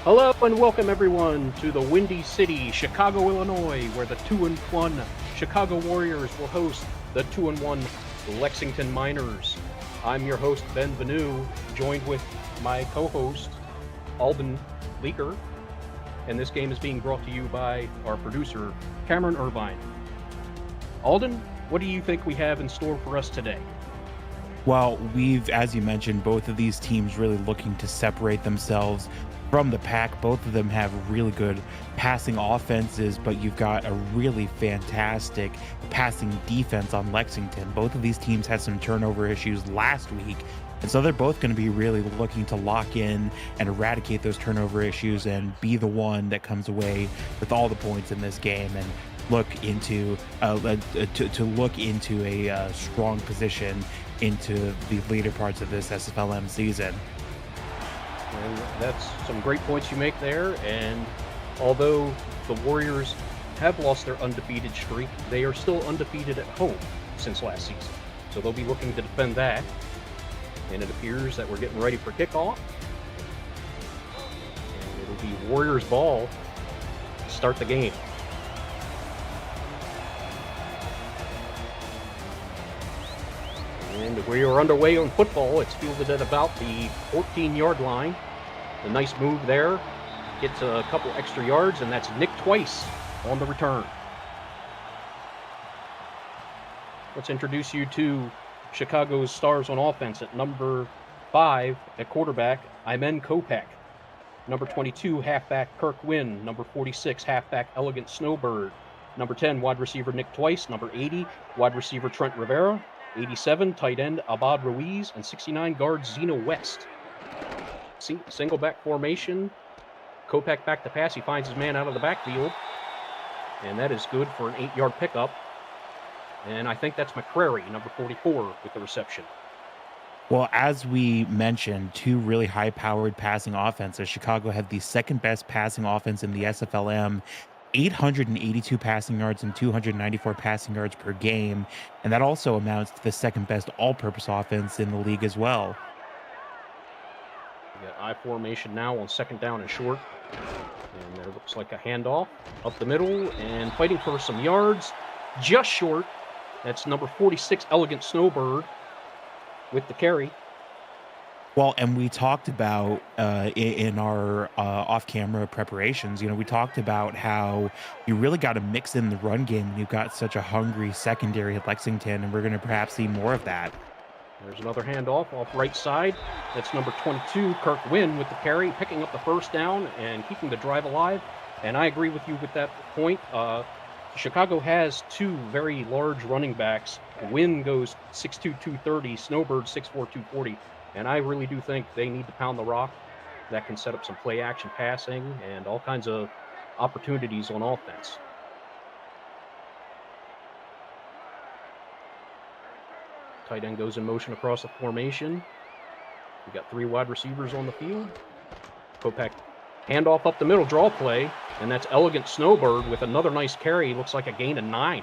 Hello and welcome everyone to the Windy City, Chicago, Illinois, where the 2-1 Chicago Warriors will host the 2-1 Lexington Miners. I'm your host, Ben Vanu, joined with my co-host, Alden Leaker, and this game is being brought to you by our producer, Cameron Irvine. Alden, what do you think we have in store for us today? Well, as you mentioned, both of these teams really looking to separate themselves from the pack. Both of them have really good passing offenses, but you've got a really fantastic passing defense on Lexington. Both of these teams had some turnover issues last week, and so they're both going to be really looking to lock in and eradicate those turnover issues and be the one that comes away with all the points in this game and look into a strong position into the later parts of this SFLm season. And that's some great points you make there. And although the Warriors have lost their undefeated streak, they are still undefeated at home since last season. So they'll be looking to defend that. And it appears that we're getting ready for kickoff. And it'll be Warriors ball to start the game. And we are underway on football. It's fielded at about the 14-yard line. A nice move there. Gets a couple extra yards, and that's Nick Twice on the return. Let's introduce you to Chicago's stars on offense. At number 5 at quarterback, Imen Kopak. Number 22, halfback Kirk Wynn. Number 46, halfback Elegant Snowbird. Number 10, wide receiver Nick Twice. Number 80, wide receiver Trent Rivera. 87, tight end Abad Ruiz, and 69, guard Zeno West. Single back formation. Kopak back to pass. He finds his man out of the backfield. And that is good for an 8-yard pickup. And I think that's McCrary, number 44, with the reception. Well, as we mentioned, two really high-powered passing offenses. Chicago had the second best passing offense in the SFLm, 882 passing yards and 294 passing yards per game, and that also amounts to the second best all-purpose offense in the league as well. We got I formation now on second down and short, and there looks like a handoff up the middle and fighting for some yards, just short. That's number 46, Elegant Snowbird, with the carry. Well, and we talked about in our off-camera preparations, we talked about how you really got to mix in the run game when you've got such a hungry secondary at Lexington, and we're going to perhaps see more of that. There's another handoff off right side. That's number 22, Kirk Wynn, with the carry, picking up the first down and keeping the drive alive. And I agree with you with that point. Chicago has two very large running backs. Wynn goes 6'2", 230, Snowbird 6'4", 240. And I really do think they need to pound the rock. That can set up some play-action passing and all kinds of opportunities on offense. Tight end goes in motion across the formation. We got 3 wide receivers on the field. Kopak handoff up the middle, draw play, and that's Elegant Snowbird with another nice carry. Looks like a gain of 9.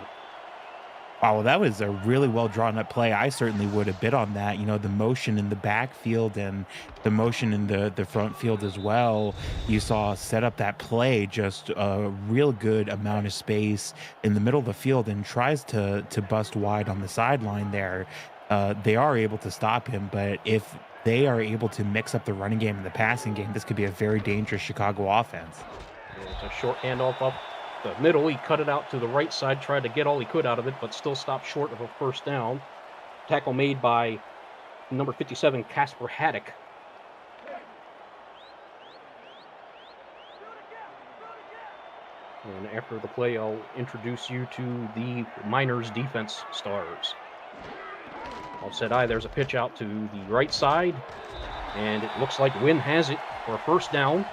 Wow, well, that was a really well drawn up play. I certainly would have bid on that. The motion in the backfield and the motion in the front field as well. You saw set up that play, just a real good amount of space in the middle of the field, and tries to bust wide on the sideline there. They are able to stop him, but if they are able to mix up the running game and the passing game, this could be a very dangerous Chicago offense. It's a short handoff up the middle. He cut it out to the right side, tried to get all he could out of it, but still stopped short of a first down. Tackle made by number 57, Casper Haddock. And after the play, I'll introduce you to the Miners defense stars. All said I, there's a pitch out to the right side, and it looks like Wynn has it for a first down.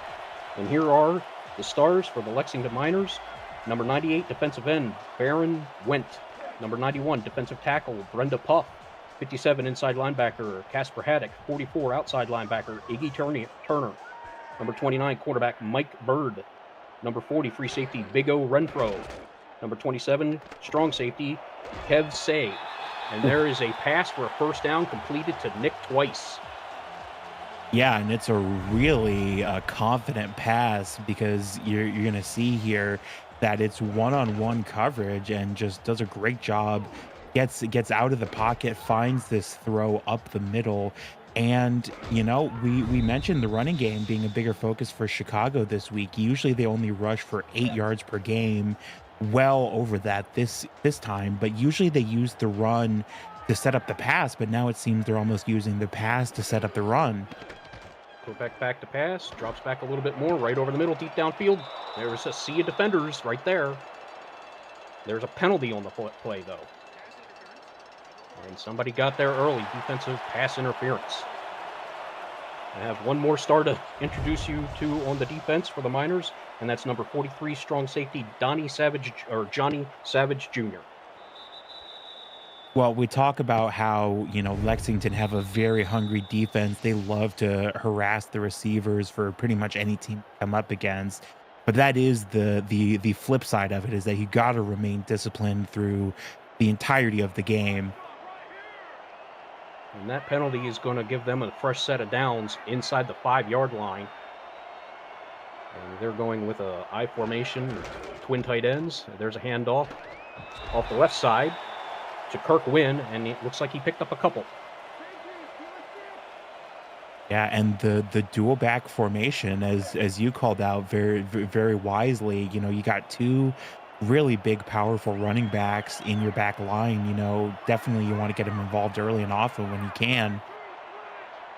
And here are the stars for the Lexington Miners. Number 98, defensive end, Baron Wendt. Number 91, defensive tackle, Brenda Puff. 57, inside linebacker, Casper Haddock. 44, outside linebacker, Iggy Turner. Number 29, quarterback, Mike Bird. Number 40, free safety, Big O Renfro. Number 27, strong safety, Kev Say. And there is a pass for a first down completed to Nick Twice. Yeah, and it's a really confident pass because you're gonna see here that it's one-on-one coverage and just does a great job. Gets out of the pocket, finds this throw up the middle, and we mentioned the running game being a bigger focus for Chicago this week. Usually they only rush for 8 yards per game, well over that this time, but usually they use the run to set up the pass. But now it seems they're almost using the pass to set up the run. Quebec back to pass, drops back a little bit more, right over the middle, deep downfield. There's a sea of defenders right there. There's a penalty on the play, though. And somebody got there early, defensive pass interference. I have one more star to introduce you to on the defense for the Miners, and that's number 43, strong safety, Johnny Savage Jr. Well, we talk about how, Lexington have a very hungry defense. They love to harass the receivers for pretty much any team they come up against. But that is the flip side of it, is that you got to remain disciplined through the entirety of the game. And that penalty is going to give them a fresh set of downs inside the 5-yard line. And they're going with a I formation, twin tight ends. There's a handoff off the left side to Kirk Wynn, and it looks like he picked up a couple. Yeah, and the dual back formation, as you called out very wisely, you got two really big, powerful running backs in your back line. Definitely you want to get them involved early and often when you can.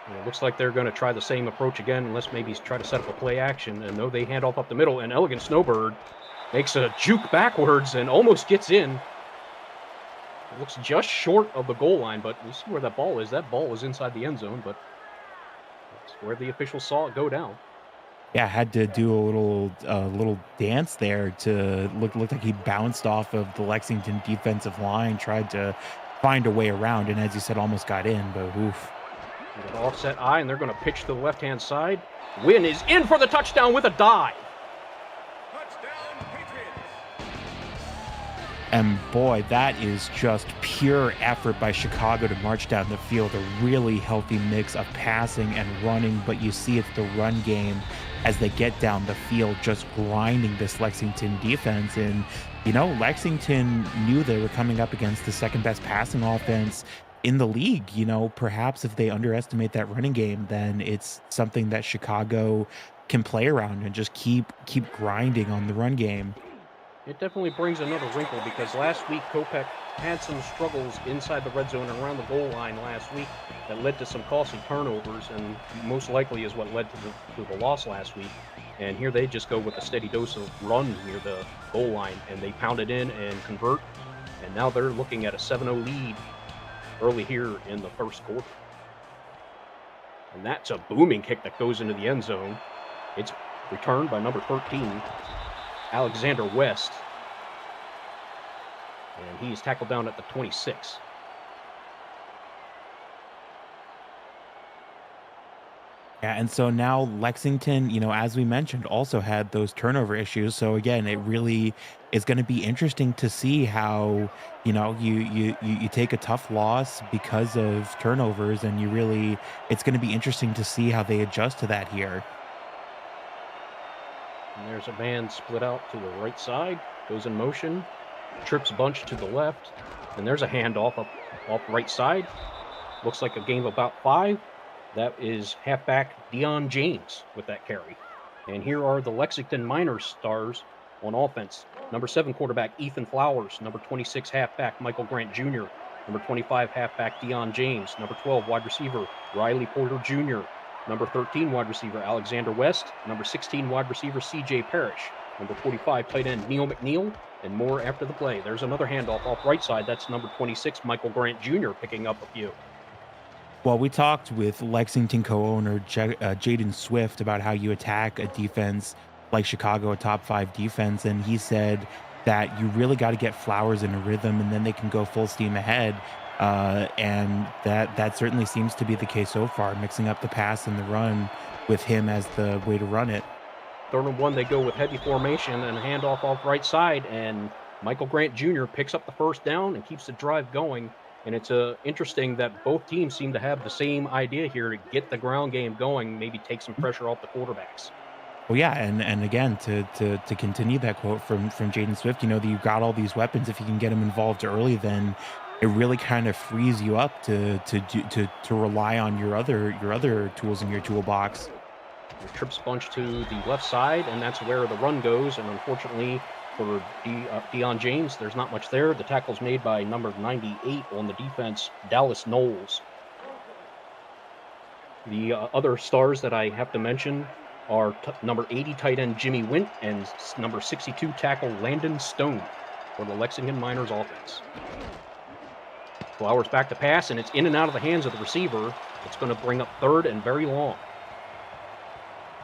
And it looks like they're going to try the same approach again, unless maybe try to set up a play action. And no, they hand off up the middle, and Elegant Snowbird makes a juke backwards and almost gets in. It looks just short of the goal line, but you see where that ball is. That ball was inside the end zone, but that's where the officials saw it go down. Yeah, had to do a little dance there to look like he bounced off of the Lexington defensive line, tried to find a way around, and as you said, almost got in, but oof. With offset eye, and they're going to pitch to the left-hand side. Wynn is in for the touchdown with a dive. Touchdown, Patriots. And boy, that is just pure effort by Chicago to march down the field. A really healthy mix of passing and running, but you see it's the run game as they get down the field, just grinding this Lexington defense. And, Lexington knew they were coming up against the second best passing offense in the league. Perhaps if they underestimate that running game, then it's something that Chicago can play around and just keep grinding on the run game. It definitely brings another wrinkle because last week Kopech had some struggles inside the red zone and around the goal line last week that led to some costly turnovers, and most likely is what led to the loss last week. And here they just go with a steady dose of run near the goal line, and they pound it in and convert. And now they're looking at a 7-0 lead early here in the first quarter. And that's a booming kick that goes into the end zone. It's returned by number 13, Alexander West. And he is tackled down at the 26. Yeah, and so now Lexington, as we mentioned, also had those turnover issues. So again, it really is going to be interesting to see how, you take a tough loss because of turnovers, and it's going to be interesting to see how they adjust to that here. And there's a man split out to the right side, goes in motion, trips bunch to the left, and there's a handoff off right side. Looks like a game of about 5. That is halfback Deion James with that carry. And here are the Lexington Miners stars on offense. Number 7 quarterback Ethan Flowers. Number 26 halfback Michael Grant Jr. Number 25 halfback Deion James. Number 12 wide receiver Riley Porter Jr. Number 13 wide receiver Alexander West. Number 16 wide receiver C.J. Parrish. Number 45 tight end Neil McNeil. And more after the play. There's another handoff off right side. That's number 26 Michael Grant Jr. picking up a few. Well, we talked with Lexington co-owner Jaden Swift about how you attack a defense like Chicago, a top 5 defense, and he said that you really got to get Flowers in a rhythm, and then they can go full steam ahead. And that certainly seems to be the case so far, mixing up the pass and the run with him as the way to run it. 3rd and 1, they go with heavy formation and a handoff off right side, and Michael Grant Jr. picks up the first down and keeps the drive going. And it's interesting that both teams seem to have the same idea here to get the ground game going, maybe take some pressure off the quarterbacks. Well, yeah, and again, to continue that quote from Jaden Swift, you know, that you've got all these weapons. If you can get them involved early, then it really kind of frees you up to rely on your other tools in your toolbox. The trips bunch to the left side, and that's where the run goes. And unfortunately for Deion James, there's not much there. The tackle's made by number 98 on the defense, Dallas Knowles. The other stars that I have to mention are number 80 tight end Jimmy Wint and number 62 tackle Landon Stone for the Lexington Miners offense. Flowers back to pass, and it's in and out of the hands of the receiver. It's going to bring up third and very long.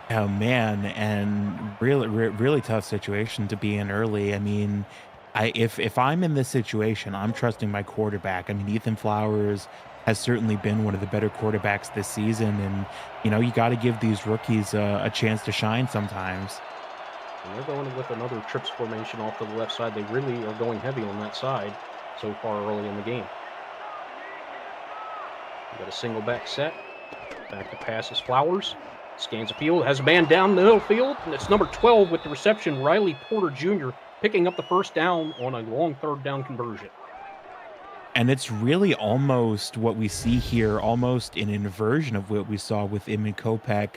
Oh man, and really tough situation to be in early. I mean, if I'm in this situation, I'm trusting my quarterback. I mean, Ethan Flowers has certainly been one of the better quarterbacks this season, and you know, you got to give these rookies a chance to shine sometimes. And they're going with another trips formation off to the left side. They really are going heavy on that side so far early in the game. We got a single back set. Back to pass is Flowers. Scans the field, has a man down the middle field, and it's number 12 with the reception, Riley Porter Jr., picking up the first down on a long third down conversion. And it's really almost what we see here, almost an inversion of what we saw with Iman Kopech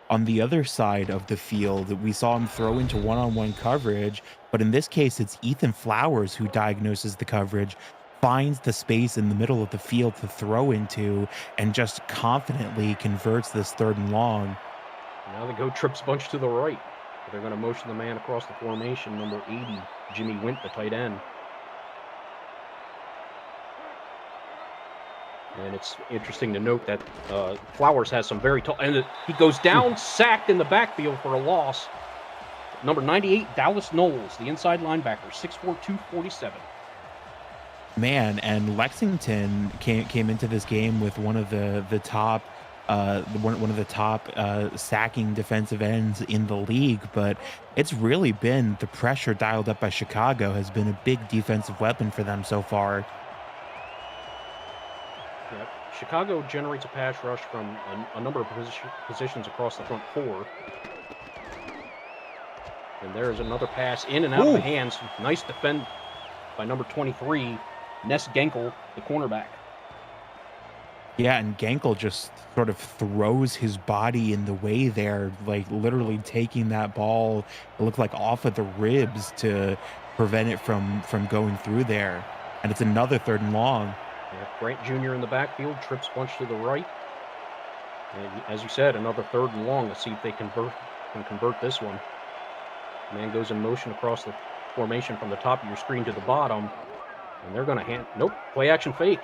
on the other side of the field. We saw him throw into one-on-one coverage, but in this case, it's Ethan Flowers who diagnoses the coverage, finds the space in the middle of the field to throw into, and just confidently converts this third and long. Now they go trips bunch to the right. They're going to motion the man across the formation, number 80, Jimmy Wint, the tight end. And it's interesting to note that Flowers has some very tall, and he goes down, sacked in the backfield for a loss. Number 98, Dallas Knowles, the inside linebacker, 6'4", 247. Man, and Lexington came into this game with one of the top one of the top sacking defensive ends in the league, but it's really been the pressure dialed up by Chicago has been a big defensive weapon for them so far. Yeah. Chicago generates a pass rush from a number of positions across the front four. And there's another pass in and out of the hands. Nice defend by number 23, Ness Genkel, the cornerback. Yeah, and Gankel just sort of throws his body in the way there, like literally taking that ball, it looked like off of the ribs to prevent it from going through there. And it's another third and long. Yeah, Grant Jr. in the backfield, trips bunch to the right. And as you said, another third and long. Let's see if they can convert this one. Man goes in motion across the formation from the top of your screen to the bottom. And they're going to nope, play action fake.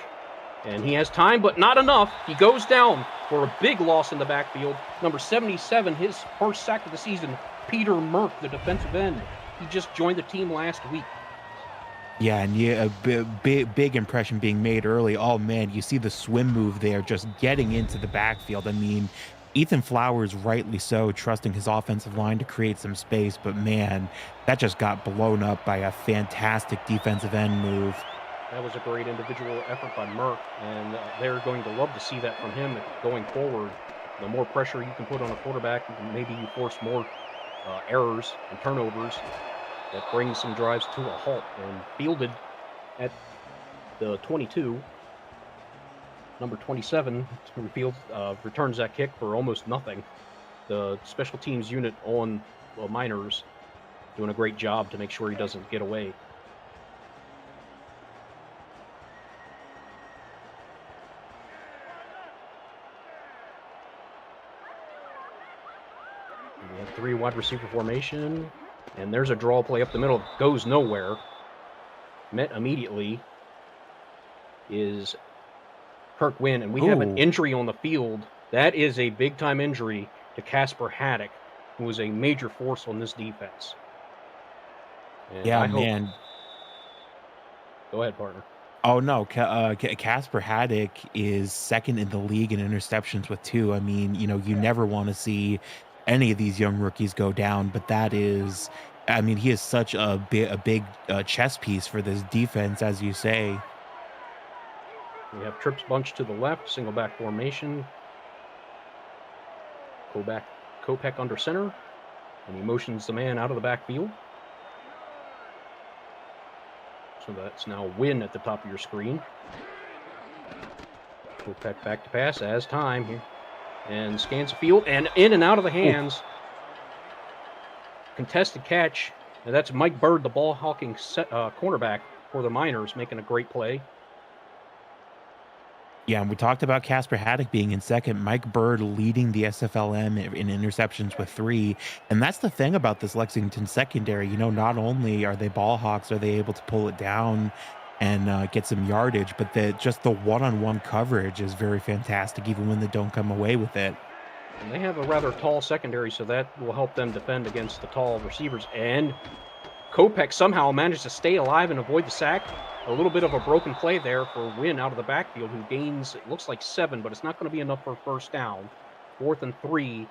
And he has time, but not enough. He goes down for a big loss in the backfield. Number 77, his first sack of the season, Peter Merck, the defensive end. He just joined the team last week. Yeah, and yeah, a big impression being made early. Oh man, you see the swim move there, just getting into the backfield. I mean, Ethan Flowers, rightly so, trusting his offensive line to create some space, but man, that just got blown up by a fantastic defensive end move. That was a great individual effort by Merck, and they're going to love to see that from him going forward. The more pressure you can put on a quarterback, maybe you force more errors and turnovers that brings some drives to a halt. And fielded at the 22, number 27 returns that kick for almost nothing. The special teams unit on Miners doing a great job to make sure he doesn't get away. We have three wide receiver formation, and there's a draw play up the middle. Goes nowhere. Met immediately is Kirk Wynn, and we have an injury on the field. That is a big-time injury to Casper Haddock, who was a major force on this defense. And yeah, man. Go ahead, partner. Oh no, Casper Haddock is second in the league in interceptions with 2. I mean, you know, you never want to see any of these young rookies go down, but that is, I mean, he is such a big chess piece for this defense, as you say. We have trips bunch to the left, single back formation. Kopech under center, and he motions the man out of the backfield. So that's now Win at the top of your screen. Kopech back to pass as time here. And scans the field, and in and out of the hands. Contested catch. And that's Mike Bird, the ball-hawking cornerback for the Miners, making a great play. Yeah, and we talked about Casper Haddock being in second, Mike Bird leading the SFLm in interceptions with 3. And that's the thing about this Lexington secondary. You know, not only are they ball hawks, are they able to pull it down and get some yardage, but just the one-on-one coverage is very fantastic, even when they don't come away with it. And they have a rather tall secondary, so that will help them defend against the tall receivers. And Kopech somehow managed to stay alive and avoid the sack. A little bit of a broken play there for Win out of the backfield, who gains, it looks like 7, but it's not going to be enough for a first down. 4th and 3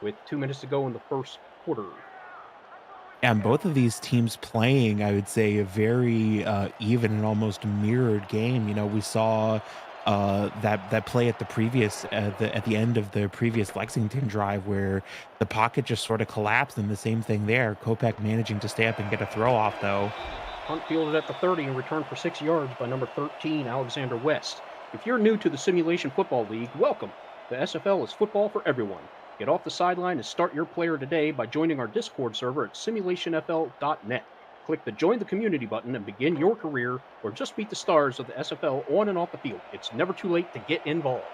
with 2 minutes to go in the first quarter. And both of these teams playing, I would say, a very even and almost mirrored game. You know, we saw that play at the end of the previous Lexington drive where the pocket just sort of collapsed, and the same thing there. Kopech managing to stay up and get a throw off, though. Punt fielded at the 30 and returned for 6 yards by number 13, Alexander West. If you're new to the Simulation Football League, welcome. The SFL is football for everyone. Get off the sideline and start your player today by joining our Discord server at simulationfl.net. Click the Join the Community button and begin your career, or just meet the stars of the SFL on and off the field. It's never too late to get involved.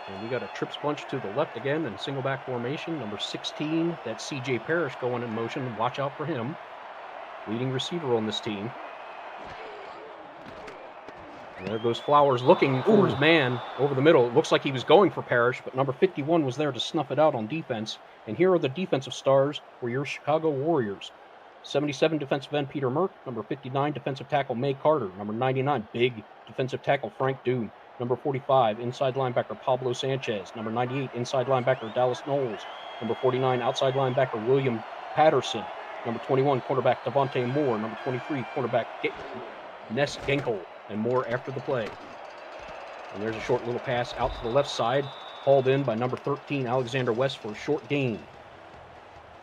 And we got a trips bunch to the left again in single back formation. Number 16, that's CJ Parrish going in motion. Watch out for him. Leading receiver on this team. And there goes Flowers looking for his man over the middle. It looks like he was going for Parrish, but number 51 was there to snuff it out on defense. And here are the defensive stars for your Chicago Warriors. 77 defensive end Peter Merck. Number 59 defensive tackle May Carter. Number 99 big defensive tackle Frank Doom. Number 45, inside linebacker Pablo Sanchez. Number 98, inside linebacker Dallas Knowles. Number 49, outside linebacker William Patterson. Number 21, cornerback Devontae Moore. Number 23, cornerback Ness Genkel. And more after the play. And there's a short little pass out to the left side, hauled in by number 13, Alexander West, for a short gain.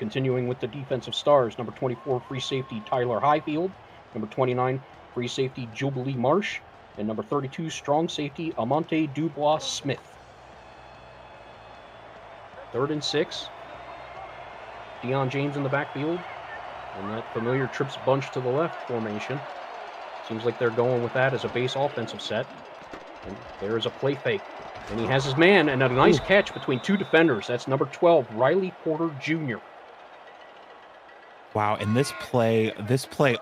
Continuing with the defensive stars, number 24, free safety Tyler Highfield. Number 29, free safety Jubilee Marsh. And number 32, strong safety Amante Dubois Smith. 3rd and 6. Deion James in the backfield. And that familiar trips bunch to the left formation. Seems like they're going with that as a base offensive set. And there is a play fake. And he has his man, and a nice catch between 2 defenders. That's number 12, Riley Porter Jr. Wow, and this play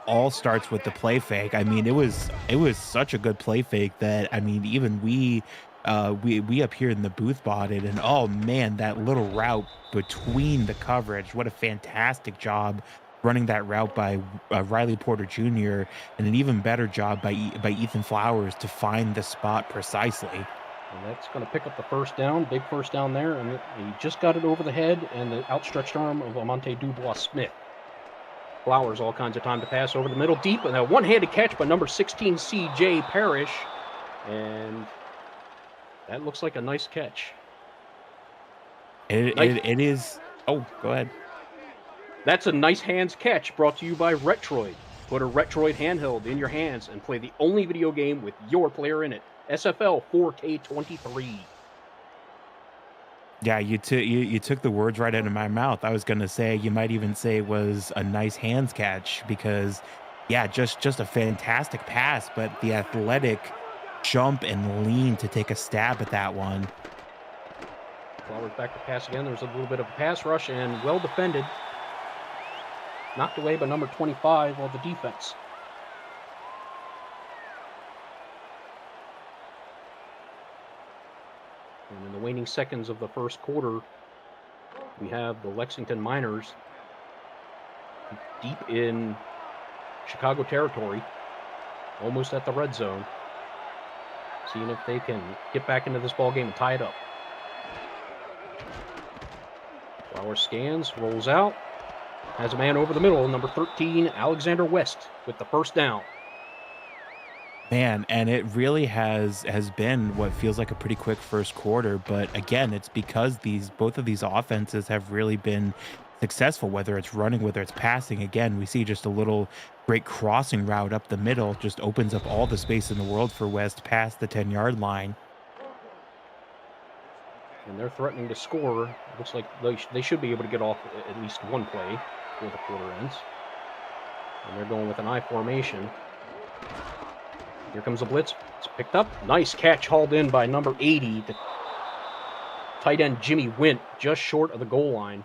all starts with the play fake. I mean, it was such a good play fake that, I mean, even we up here in the booth bought it, and oh man, that little route between the coverage, what a fantastic job running that route by Riley Porter Jr., and an even better job by Ethan Flowers to find the spot precisely. And that's going to pick up the first down, big first down there, and he just got it over the head and the outstretched arm of Amante Dubois Smith. Flowers, all kinds of time to pass over the middle, deep, and a one-handed catch by number 16, C.J. Parrish. And that looks like a nice catch. It is. Oh, go ahead. That's a nice hands catch brought to you by Retroid. Put a Retroid handheld in your hands and play the only video game with your player in it. SFL 4K23. Yeah, you took the words right out of my mouth. I was going to say, you might even say it was a nice hands catch because, yeah, just a fantastic pass, but the athletic jump and lean to take a stab at that one. Flowers back to pass again. There's a little bit of a pass rush and well defended. Knocked away by number 25 on the defense. And in the waning seconds of the first quarter, we have the Lexington Miners deep in Chicago territory, almost at the red zone, seeing if they can get back into this ball game and tie it up. Flowers scans, rolls out, Has a man over the middle, number 13, Alexander West, with the first down. Man, and it really has been what feels like a pretty quick first quarter, but again, it's because these both of these offenses have really been successful, whether it's running, whether it's passing. Again, we see just a little great crossing route up the middle, just opens up all the space in the world for West past the 10-yard line. And they're threatening to score. Looks like they should be able to get off at least one play before the quarter ends. And they're going with an I formation. Here comes a blitz. It's picked up. Nice catch hauled in by number 80, the tight end Jimmy Wint, just short of the goal line.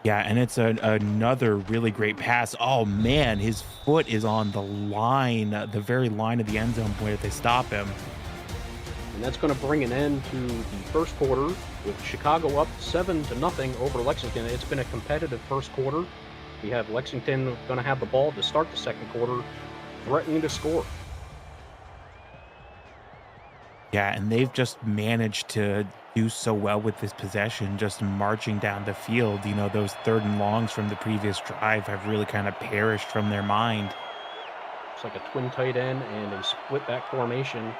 Yeah, and it's another really great pass. Oh man, his foot is on the line, the very line of the end zone where they stop him. And that's going to bring an end to the first quarter with Chicago up 7-0 over Lexington. It's been a competitive first quarter. We have Lexington going to have the ball to start the second quarter, threatening to score. Yeah, and they've just managed to do so well with this possession, just marching down the field. You know, those third and longs from the previous drive have really kind of perished from their mind. It's like a twin tight end and a split back formation.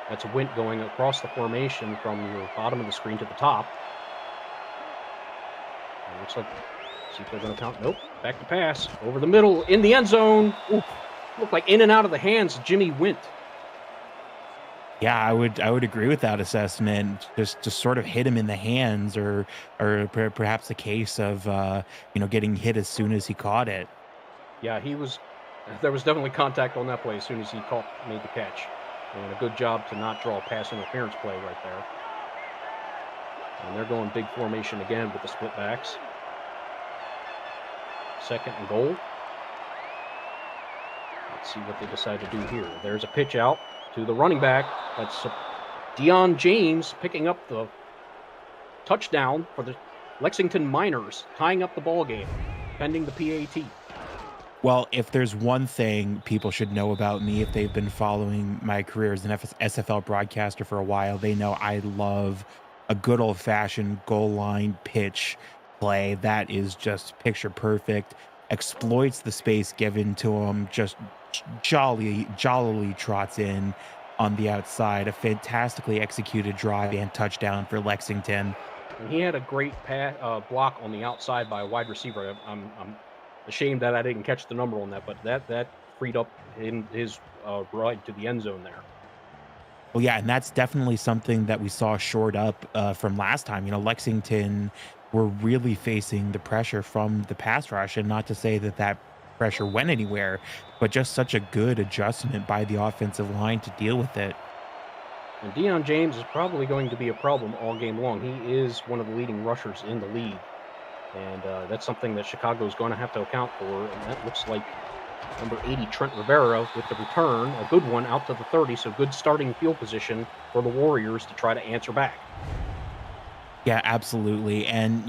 That's a Wint going across the formation from your bottom of the screen to the top. It looks like, see if they're going to count. Nope. Back to pass. Over the middle, in the end zone. Ooh, looked like in and out of the hands, Jimmy Wint. Yeah, I would agree with that assessment. Just sort of hit him in the hands, or perhaps a case of getting hit as soon as he caught it. Yeah, there was definitely contact on that play as soon as he made the catch. And a good job to not draw a pass interference play right there. And they're going big formation again with the split backs. Second and goal. Let's see what they decide to do here. There's a pitch out to the running back. That's Deion James picking up the touchdown for the Lexington Miners, tying up the ball game, pending the PAT. Well, if there's one thing people should know about me, if they've been following my career as an SFL broadcaster for a while, they know I love a good old-fashioned goal line pitch play that is just picture perfect, exploits the space given to him, just jollily trots in on the outside. A fantastically executed drive and touchdown for Lexington. And he had a great block on the outside by a wide receiver. I'm ashamed that I didn't catch the number on that, but that freed up his ride to the end zone there. Well, yeah, and that's definitely something that we saw shored up from last time. You know, Lexington were really facing the pressure from the pass rush, and not to say that that pressure went anywhere, but just such a good adjustment by the offensive line to deal with it. And Deion James is probably going to be a problem all game long. He is one of the leading rushers in the league. And that's something that Chicago is going to have to account for. And that looks like number 80, Trent Rivera, with the return, a good one out to the 30. So good starting field position for the Warriors to try to answer back. Yeah, absolutely. And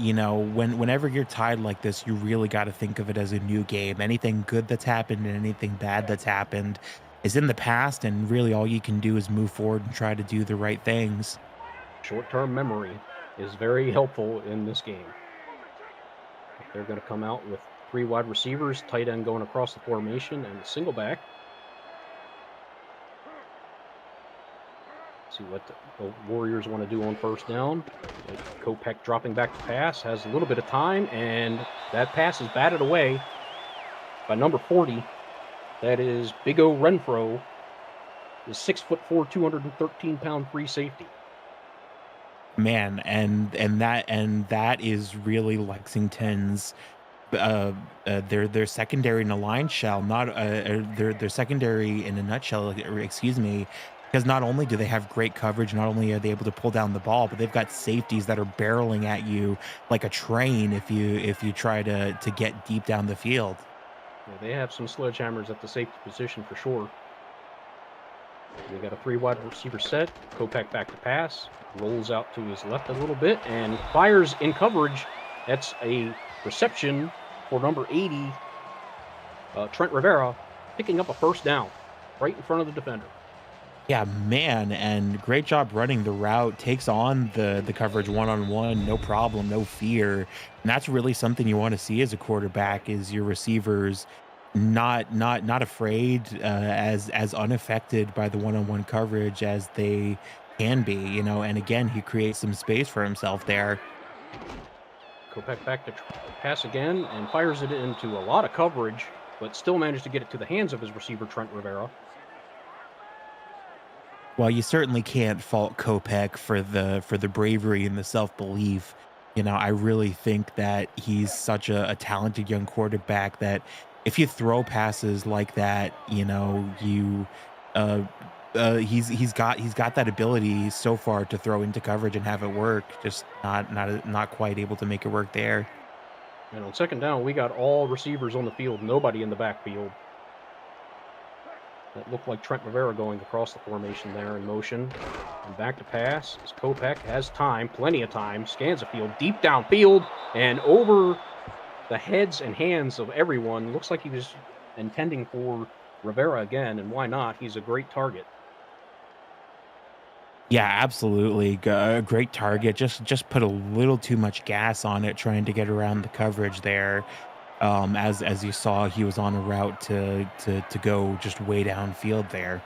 whenever you're tied like this, you really got to think of it as a new game. Anything good that's happened and anything bad that's happened is in the past, and really all you can do is move forward and try to do the right things. Short-term memory is very helpful in this game. They're going to come out with three wide receivers, tight end going across the formation, and single back. See what the Warriors want to do on first down. Kopech dropping back to pass, has a little bit of time, and that pass is batted away by number 40. That is Big O Renfro, the 6'4", 213-pound free safety. Man, and that is really Lexington's their secondary in a line shell, not their secondary in a nutshell, excuse me, because not only do they have great coverage, not only are they able to pull down the ball, but they've got safeties that are barreling at you like a train if you try to get deep down the field. Yeah, they have some sledgehammers at the safety position for sure. They got a three wide receiver set. Kopech back to pass, rolls out to his left a little bit, and fires in coverage. That's a reception for number 80, Trent Rivera, picking up a first down right in front of the defender. Yeah, man, and great job running the route. Takes on the coverage one on one, no problem, no fear. And that's really something you want to see as a quarterback is your receivers not afraid, as unaffected by the one on one coverage as they can be. And again, he creates some space for himself there. Kopech back to pass again and fires it into a lot of coverage, but still managed to get it to the hands of his receiver, Trent Rivera. Well, you certainly can't fault Kopech for the bravery and the self belief. I really think that he's such a talented young quarterback that if you throw passes like that, uh, he's got that ability so far to throw into coverage and have it work. Just not quite able to make it work there. And on second down, we got all receivers on the field, nobody in the backfield. That looked like Trent Rivera going across the formation there in motion. And back to pass as Kopech has time, plenty of time, scans the field, deep downfield, and over the heads and hands of everyone. Looks like he was intending for Rivera again, and why not? He's a great target. Yeah, absolutely. A great target. Just put a little too much gas on it, trying to get around the coverage there. As you saw, he was on a route to go just way downfield there.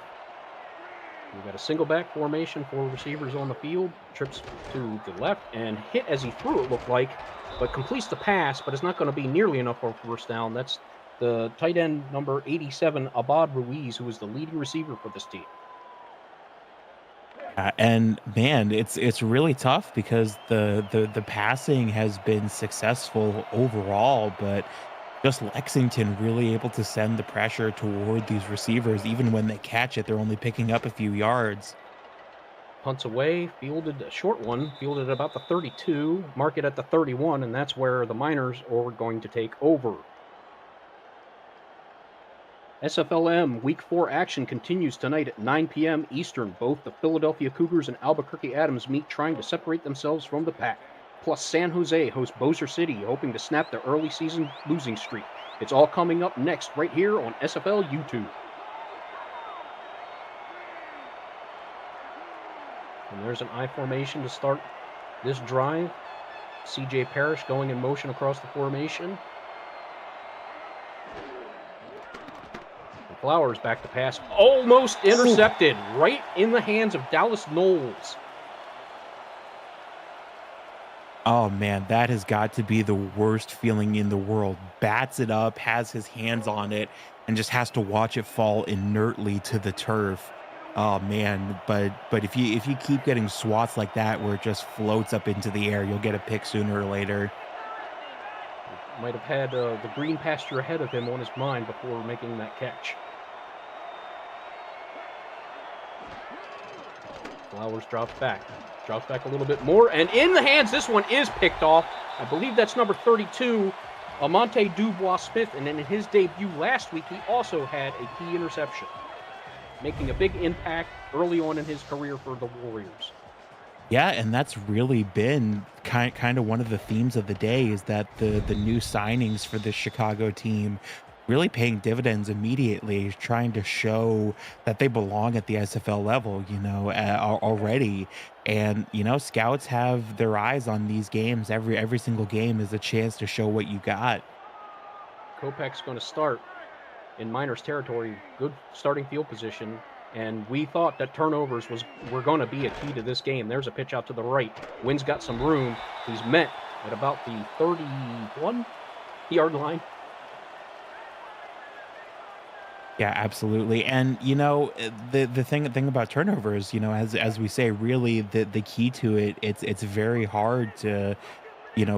We got a single back formation for receivers on the field. Trips to the left and hit as he threw, it looked like, but completes the pass, but it's not going to be nearly enough for a first down. That's the tight end number 87, Abad Ruiz, who is the leading receiver for this team. And man, it's really tough because the passing has been successful overall, but just Lexington really able to send the pressure toward these receivers. Even when they catch it, they're only picking up a few yards. Punts away, fielded a short one, fielded at about the 32, mark it at the 31, and that's where the Miners are going to take over. SFLm Week 4 action continues tonight at 9 p.m. Eastern. Both the Philadelphia Cougars and Albuquerque Adams meet trying to separate themselves from the pack. Plus, San Jose hosts Bossier City, hoping to snap their early season losing streak. It's all coming up next right here on SFL YouTube. And there's an I formation to start this drive. CJ Parrish going in motion across the formation. And Flowers back to pass. Almost intercepted. Right in the hands of Dallas Knowles. Oh man, that has got to be the worst feeling in the world. Bats it up, has his hands on it, and just has to watch it fall inertly to the turf. Oh man, but if you keep getting swats like that where it just floats up into the air, you'll get a pick sooner or later. Might have had the green pasture ahead of him on his mind before making that catch. Flowers drops back. Drops back a little bit more. And in the hands, this one is picked off. I believe that's number 32, Amante Dubois-Smith. And in his debut last week, he also had a key interception, making a big impact early on in his career for the Warriors. Yeah, and that's really been kind of one of the themes of the day is that the new signings for the Chicago team really paying dividends immediately, trying to show that they belong at the SFL level, already. And scouts have their eyes on these games. Every single game is a chance to show what you got. Kopech's going to start in Miners territory, good starting field position, and we thought that turnovers were going to be a key to this game. There's a pitch out to the right. Wynn's got some room. He's met at about the 31-yard line. Yeah, absolutely. And the thing about turnovers, as we say, really the key to it, it's very hard to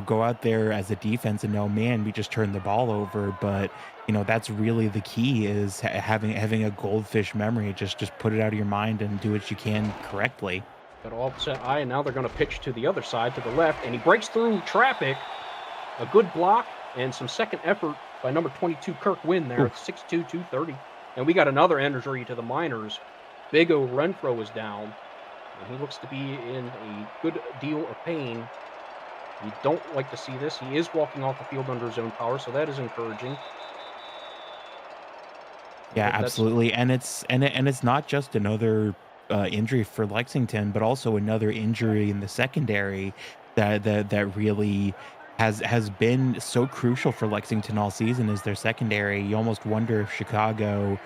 go out there as a defense and know, man, we just turned the ball over. But that's really the key is having a goldfish memory. Just put it out of your mind and do what you can correctly. Got offset eye, and now they're going to pitch to the other side, to the left, and he breaks through traffic. A good block and some second effort by number 22, Kirk Wynn there, 6'2", 230. And we got another injury to the Miners. Big O Renfro is down, and he looks to be in a good deal of pain. You don't like to see this. He is walking off the field under his own power, so that is encouraging. Yeah, absolutely. And it's not just another injury for Lexington, but also another injury in the secondary that really has been so crucial for Lexington all season is their secondary. You almost wonder if Chicago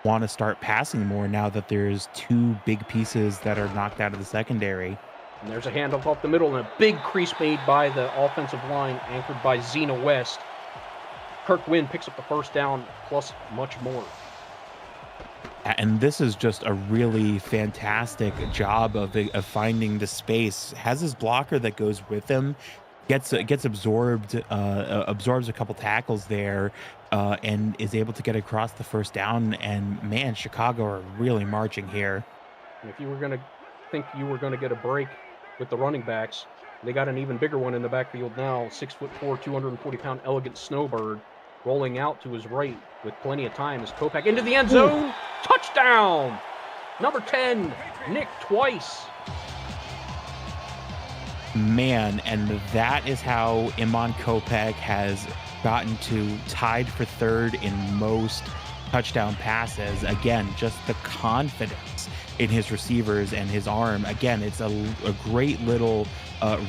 want to start passing more now that there's two big pieces that are knocked out of the secondary. And there's a handoff off the middle and a big crease made by the offensive line, anchored by Zena West. Kirk Wynn picks up the first down, plus much more. And this is just a really fantastic job of finding the space. Has his blocker that goes with him, gets absorbed, absorbs a couple tackles there, and is able to get across the first down. And man, Chicago are really marching here. And if you were going to think you were going to get a break with the running backs, they got an even bigger one in the backfield now. 6'4", 240-pound elegant snowbird rolling out to his right with plenty of time as Kopak into the end zone. Ooh. Touchdown! Number 10, Nick Twice. Man, and that is how Iman Kopak has gotten to tied for third in most touchdown passes. Again, just the confidence in his receivers and his arm. Again, it's a great little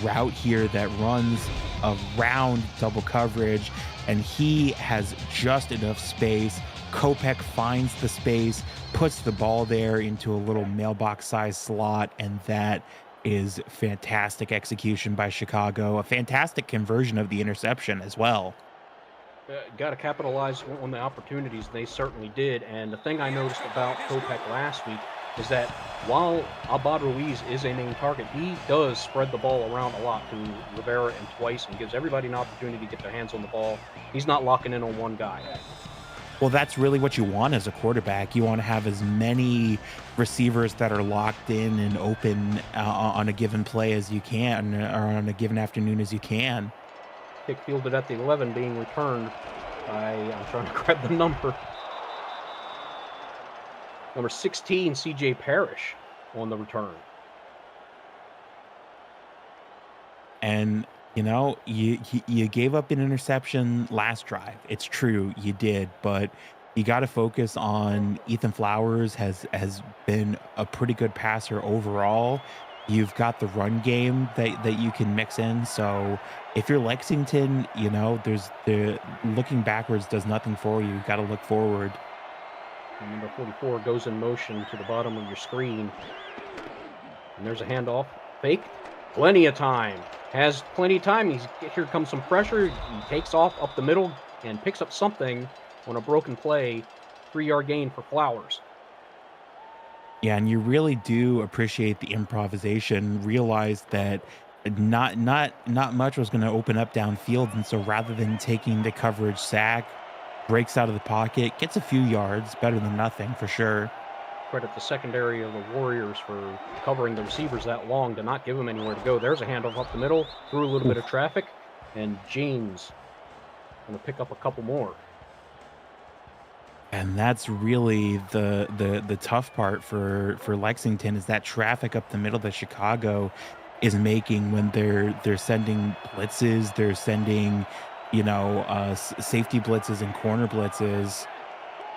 route here that runs around double coverage, and he has just enough space. Kopak finds the space, puts the ball there into a little mailbox-sized slot, and that is fantastic execution by Chicago. A fantastic conversion of the interception as well. Got to capitalize on the opportunities. They certainly did. And the thing I noticed about Kopak last week is that while Abad Ruiz is a main target, he does spread the ball around a lot to Rivera and Twice and gives everybody an opportunity to get their hands on the ball. He's not locking in on one guy. Well, that's really what you want as a quarterback. You want to have as many receivers that are locked in and open on a given play as you can, or on a given afternoon as you can. Kick fielded at the 11, being returned by, I'm trying to grab the number. Number 16, C.J. Parrish on the return. And you know, you gave up an interception last drive. It's true, you did, but you got to focus on Ethan Flowers has been a pretty good passer overall. You've got the run game that you can mix in. So if you're Lexington, you know, there's the looking backwards does nothing for you. You got to look forward. And number 44 goes in motion to the bottom of your screen. And there's a handoff. Fake. Plenty of time. Has plenty of time. Here comes some pressure. He takes off up the middle and picks up something on a broken play. 3-yard gain for Flowers. Yeah, and you really do appreciate the improvisation. Realize that not much was going to open up downfield, and so rather than taking the coverage sack, breaks out of the pocket, gets a few yards, better than nothing for sure. Credit the secondary of the Warriors for covering the receivers that long to not give them anywhere to go. There's a handoff up the middle, through a little bit of traffic, and James going to pick up a couple more. And that's really the tough part for Lexington is that traffic up the middle that Chicago is making when they're sending blitzes, they're sending, you know, safety blitzes and corner blitzes.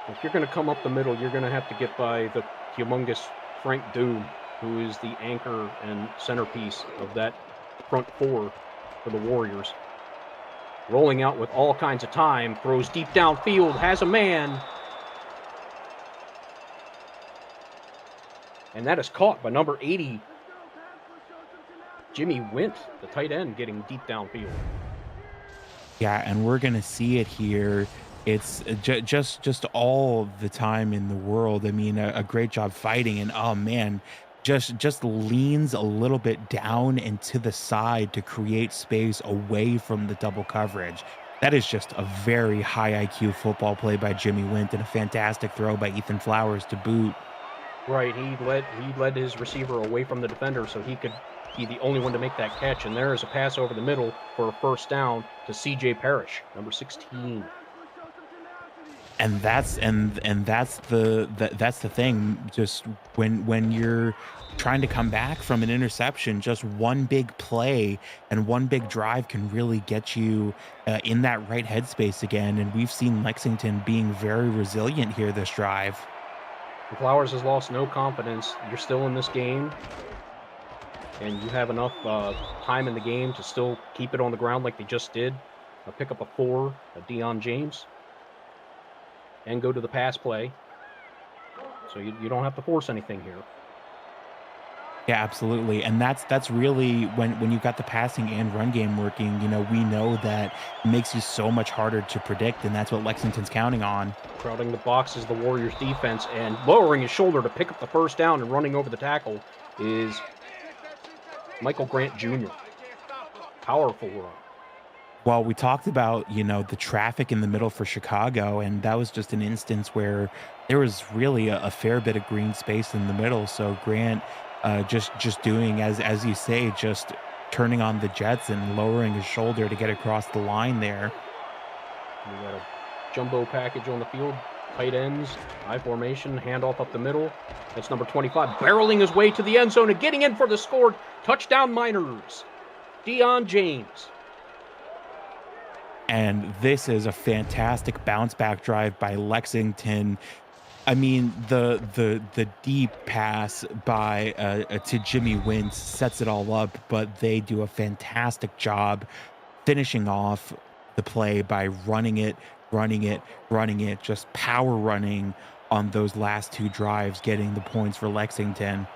If you're going to come up the middle, you're going to have to get by the humongous Frank Doom, who is the anchor and centerpiece of that front four for the Warriors. Rolling out with all kinds of time, throws deep downfield, has a man. And that is caught by number 80, Jimmy Wint, the tight end, getting deep downfield. Yeah, and we're going to see it here. It's just all the time in the world. I mean, a great job fighting, and oh man, just leans a little bit down and to the side to create space away from the double coverage. That is just a very high IQ football play by Jimmy Wint and a fantastic throw by Ethan Flowers to boot. Right, he led his receiver away from the defender so he could be the only one to make that catch, and there is a pass over the middle for a first down to C.J. Parrish, number 16. And that's the thing. Just when you're trying to come back from an interception, just one big play and one big drive can really get you in that right headspace again. And we've seen Lexington being very resilient here this drive. Flowers has lost no confidence. You're still in this game, and you have enough time in the game to still keep it on the ground like they just did. Pick up a 4, a Deion James, and go to the pass play. So you don't have to force anything here. Yeah, absolutely. And that's really when you've got the passing and run game working, we know that it makes you so much harder to predict, and that's what Lexington's counting on. Crowding the box is the Warriors' defense, and lowering his shoulder to pick up the first down and running over the tackle is Michael Grant Jr. Powerful run. Well, we talked about, the traffic in the middle for Chicago, and that was just an instance where there was really a fair bit of green space in the middle. So Grant, just doing as you say, just turning on the jets and lowering his shoulder to get across the line there. We got a jumbo package on the field. Tight ends, I formation, handoff up the middle. That's number 25, barreling his way to the end zone and getting in for the score. Touchdown Miners. Deion James. And this is a fantastic bounce back drive by Lexington. I mean, the deep pass by to Jimmy Wentz sets it all up, but they do a fantastic job finishing off the play by running it, just power running on those last two drives, getting the points for Lexington.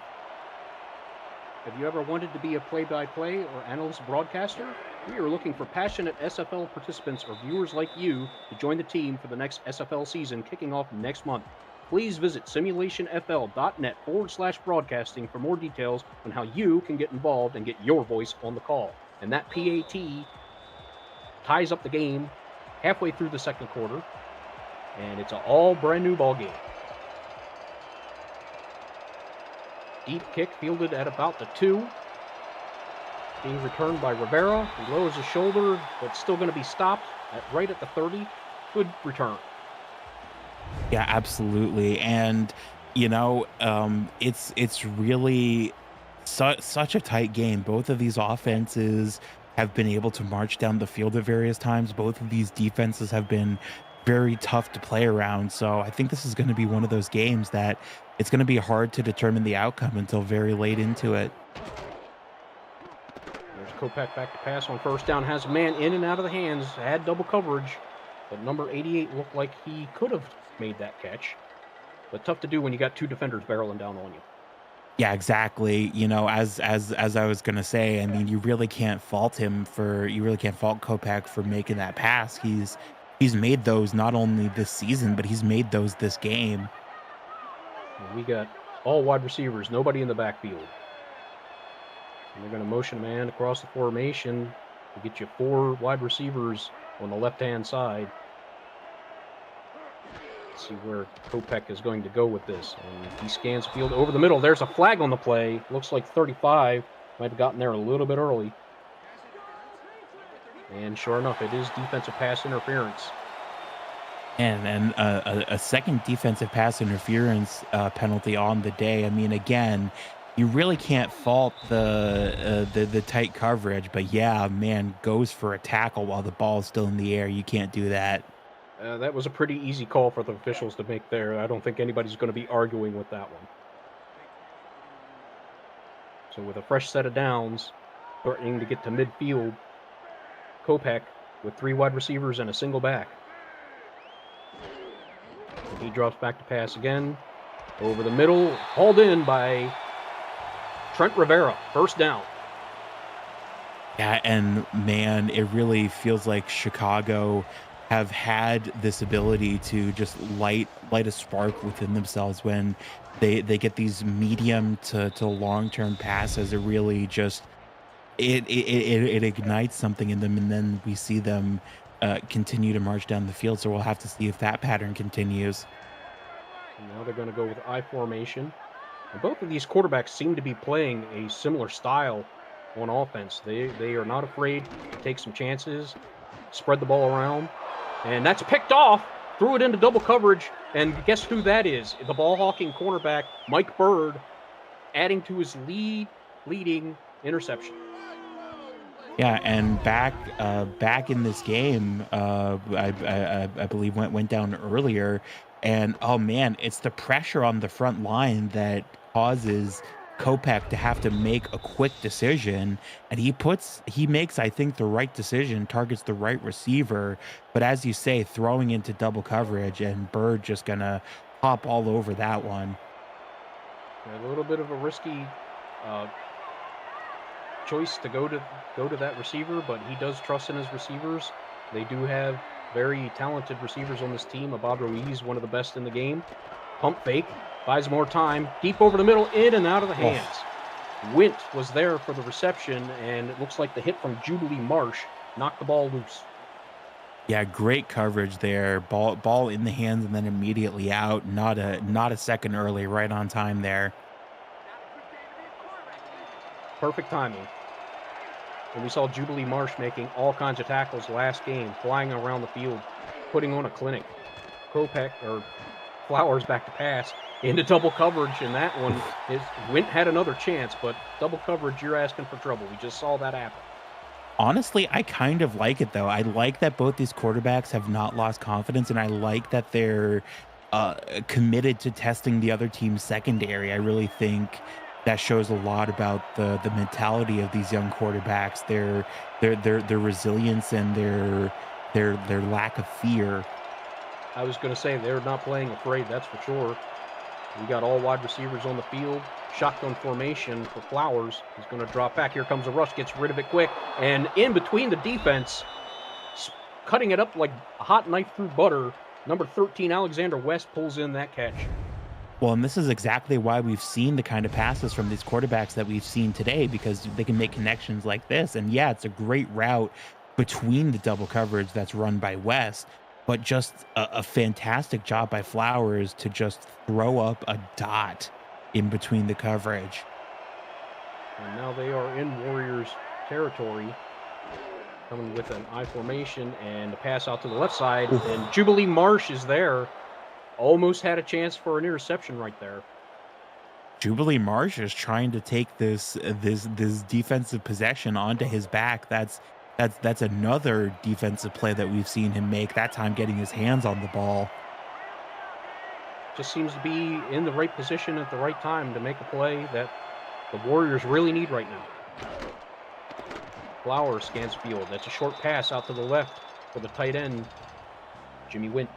Have you ever wanted to be a play-by-play or analyst broadcaster? We are looking for passionate SFL participants or viewers like you to join the team for the next SFL season kicking off next month. Please visit simulationfl.net/broadcasting for more details on how you can get involved and get your voice on the call. And that PAT ties up the game halfway through the second quarter, and it's an all brand new ball game. Deep kick fielded at about the 2. Being returned by Rivera. He lowers his shoulder, but still going to be stopped right at the 30. Good return. Yeah, absolutely. And it's really such a tight game. Both of these offenses have been able to march down the field at various times. Both of these defenses have been very tough to play around. So I think this is going to be one of those games that it's going to be hard to determine the outcome until very late into it. There's Kopeck back to pass on first down. Has a man in and out of the hands. Had double coverage. But number 88 looked like he could have made that catch. But tough to do when you got two defenders barreling down on you. Yeah, exactly. As I was gonna say, I mean, you really can't fault Kopeck for making that pass. He's made those not only this season, but he's made those this game. And we got all wide receivers, nobody in the backfield. And they're going to motion man across the formation to get you 4 wide receivers on the left-hand side. Let's see where Kopeck is going to go with this. And he scans the field over the middle. There's a flag on the play. Looks like 35. Might have gotten there a little bit early. And sure enough, it is defensive pass interference. And a second defensive pass interference penalty on the day. I mean, again, you really can't fault the tight coverage, but yeah, man, goes for a tackle while the ball is still in the air. You can't do that. That was a pretty easy call for the officials to make there. I don't think anybody's going to be arguing with that one. So with a fresh set of downs, threatening to get to midfield, Kopeck with 3 wide receivers and a single back. And he drops back to pass again. Over the middle, hauled in by Trent Rivera. First down. Yeah, and man, it really feels like Chicago have had this ability to just light a spark within themselves when they get these medium to long-term passes. It really just it ignites something in them, and then we see them continue to march down the field. So we'll have to see if that pattern continues. And now they're going to go with I formation. And both of these quarterbacks seem to be playing a similar style on offense. They are not afraid to take some chances, spread the ball around. And that's picked off, threw it into double coverage, and guess who that is? The ball-hawking cornerback, Mike Bird, adding to his leading interception. Yeah, and back in this game, I believe went down earlier. And oh man, it's the pressure on the front line that causes Kopech to have to make a quick decision. And he makes, I think, the right decision, targets the right receiver. But as you say, throwing into double coverage and Bird just gonna hop all over that one. A little bit of a risky uh, choice to go to that receiver, but he does trust in his receivers. They do have very talented receivers on this team. Abad Ruiz, one of the best in the game. Pump fake, buys more time, deep over the middle, in and out of the hands. Oh, Wint was there for the reception, and it looks like the hit from Jubilee Marsh knocked the ball loose. yeah, great coverage there. Ball in the hands and then immediately out. Not a second early, right on time there. Perfect timing. And we saw Jubilee Marsh making all kinds of tackles last game, flying around the field, putting on a clinic. Kopech or Flowers back to pass into double coverage, and that one is Wint had another chance, but double coverage, you're asking for trouble. We just saw that happen. Honestly, I kind of like it though. I like that both these quarterbacks have not lost confidence, and I like that they're committed to testing the other team's secondary. I really think that shows a lot about the mentality of these young quarterbacks, their resilience and their lack of fear. I was going to say they're not playing afraid, that's for sure. We got all wide receivers on the field. Shotgun formation for Flowers. He's going to drop back. Here comes a rush. Gets rid of it quick. And in between the defense, cutting it up like a hot knife through butter, number 13, Alexander West, pulls in that catch. Well, and this is exactly why we've seen the kind of passes from these quarterbacks that we've seen today, because they can make connections like this. And yeah, it's a great route between the double coverage that's run by West, but just a fantastic job by Flowers to just throw up a dot in between the coverage. And now they are in Warriors territory, coming with an I formation and a pass out to the left side. Oof. And Jubilee Marsh is there. Almost had a chance for an interception right there. Jubilee Marsh is trying to take this defensive possession onto his back. That's another defensive play that we've seen him make. That time getting his hands on the ball. Just seems to be in the right position at the right time to make a play that the Warriors really need right now. Flowers scans field. That's a short pass out to the left for the tight end, Jimmy Wint.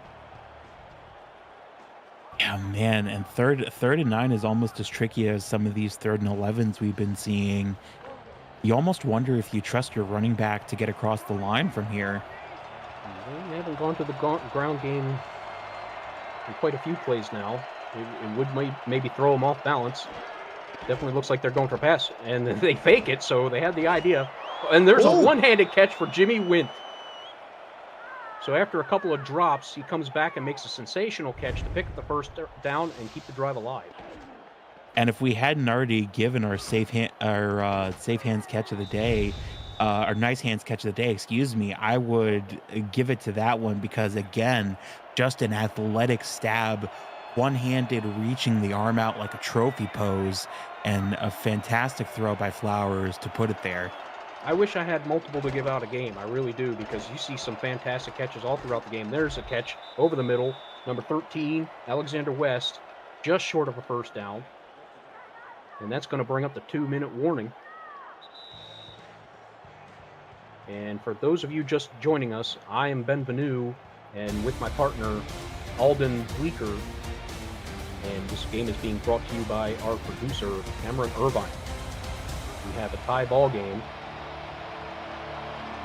Yeah, man, and third and 9 is almost as tricky as some of these 3rd and 11s we've been seeing. You almost wonder if you trust your running back to get across the line from here. They haven't gone to the ground game in quite a few plays now. It would maybe throw them off balance. Definitely looks like they're going for a pass, and they fake it, so they had the idea. And there's a one-handed catch for Jimmy Wint. So after a couple of drops, he comes back and makes a sensational catch to pick up the first down and keep the drive alive. And if we hadn't already given our safe hands catch of the day, our nice hands catch of the day, excuse me, I would give it to that one because again, just an athletic stab, one-handed reaching the arm out like a trophy pose, and a fantastic throw by Flowers to put it there. I wish I had multiple to give out a game. I really do, because you see some fantastic catches all throughout the game. There's a catch over the middle. Number 13, Alexander West, just short of a first down. And that's going to bring up the 2-minute warning. And for those of you just joining us, I am Ben Vanu, and with my partner, Alden Bleeker. And this game is being brought to you by our producer, Cameron Irvine. We have a tie ball game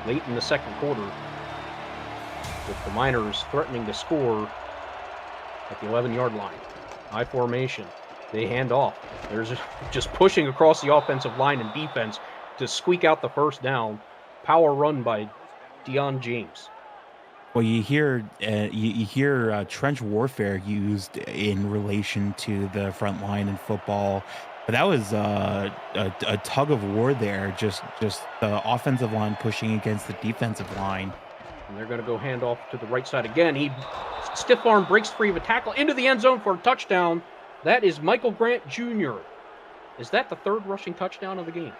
late in the second quarter, with the Miners threatening to score at the 11-yard line. I formation. They hand off. There's just pushing across the offensive line and defense to squeak out the first down. Power run by Deion James. Well, you hear trench warfare used in relation to the front line in football, but that was a tug of war there. Just the offensive line pushing against the defensive line. And they're going to go hand off to the right side again. He stiff arm breaks free of a tackle into the end zone for a touchdown. That is Michael Grant Jr. Is that the third rushing touchdown of the game?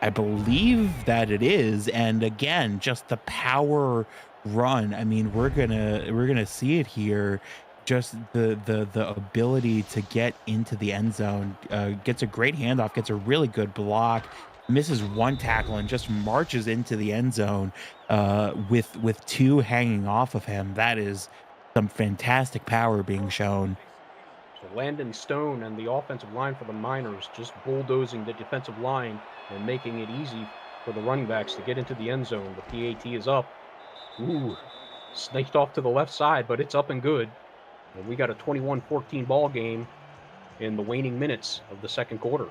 I believe that it is, and again, just the power run. I mean, we're gonna see it here. just the ability to get into the end zone, gets a great handoff, gets a really good block, misses one tackle, and just marches into the end zone with two hanging off of him. That is some fantastic power being shown. So Landon Stone and the offensive line for the Miners just bulldozing the defensive line and making it easy for the running backs to get into the end zone. The PAT is up. Ooh, snaked off to the left side, but it's up and good. And we got a 21-14 ball game in the waning minutes of the second quarter.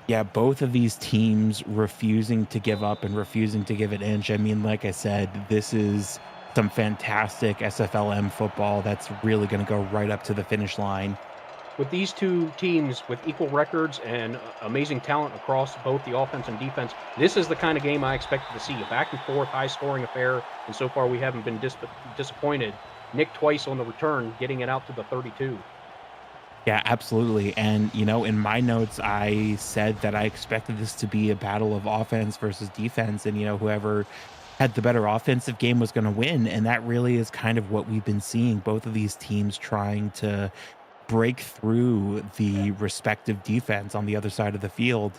Yeah, both of these teams refusing to give up and refusing to give an inch. I mean, like I said, this is some fantastic SFLm football that's really going to go right up to the finish line. With these two teams with equal records and amazing talent across both the offense and defense, this is the kind of game I expected to see. A back and forth, high scoring affair, and so far we haven't been disappointed. Nick twice on the return, getting it out to the 32. Yeah, absolutely. And, in my notes, I said that I expected this to be a battle of offense versus defense. And, whoever had the better offensive game was going to win. And that really is kind of what we've been seeing. Both of these teams trying to break through the respective defense on the other side of the field.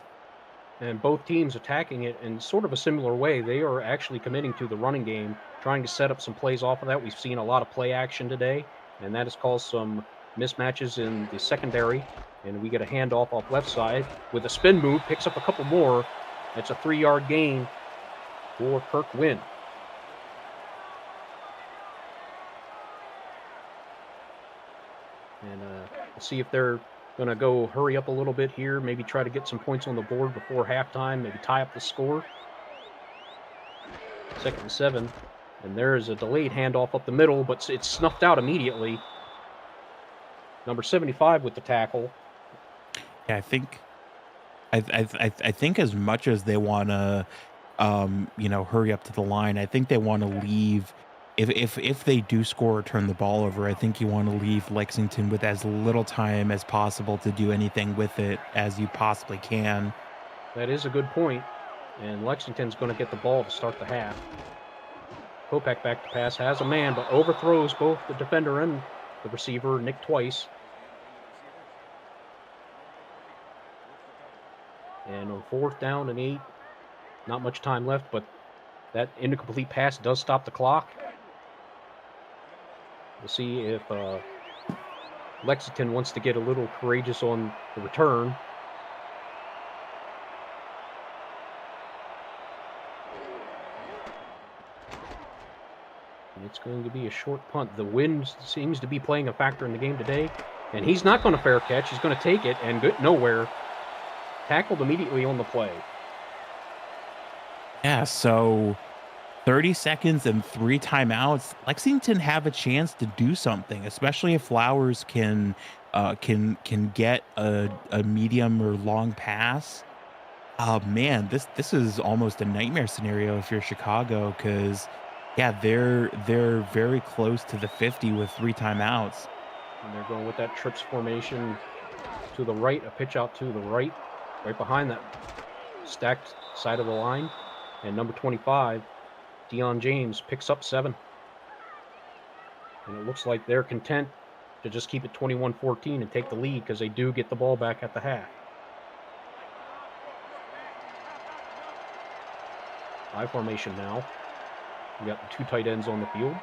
And both teams attacking it in sort of a similar way. They are actually committing to the running game, trying to set up some plays off of that. We've seen a lot of play action today, and that has caused some mismatches in the secondary. And we get a handoff off left side with a spin move, picks up a couple more. That's a 3-yard gain for Kirk Wynn. And we'll see if they're going to go hurry up a little bit here, maybe try to get some points on the board before halftime, maybe tie up the score. 2nd and 7. And there's a delayed handoff up the middle, but it's snuffed out immediately. Number 75 with the tackle. Yeah, I think as much as they want to, hurry up to the line, I think they want to leave. If they do score or turn the ball over, I think you want to leave Lexington with as little time as possible to do anything with it as you possibly can. That is a good point. And Lexington's going to get the ball to start the half. Kopak back to pass, has a man, but overthrows both the defender and the receiver, Nick twice. And on 4th down and 8, not much time left, but that incomplete pass does stop the clock. We'll see if Lexington wants to get a little courageous on the return. And it's going to be a short punt. The wind seems to be playing a factor in the game today. And he's not going to fair catch. He's going to take it and get nowhere. Tackled immediately on the play. Yeah, so 30 seconds and 3 timeouts. Lexington have a chance to do something, especially if Flowers can get a medium or long pass. Man, this is almost a nightmare scenario if you're Chicago, because yeah, they're very close to the 50 with 3 timeouts. And they're going with that trips formation to the right, a pitch out to the right behind that stacked side of the line. And number 25, Deion James, picks up 7. And it looks like they're content to just keep it 21-14 and take the lead because they do get the ball back at the half. I formation now. We got the 2 tight ends on the field.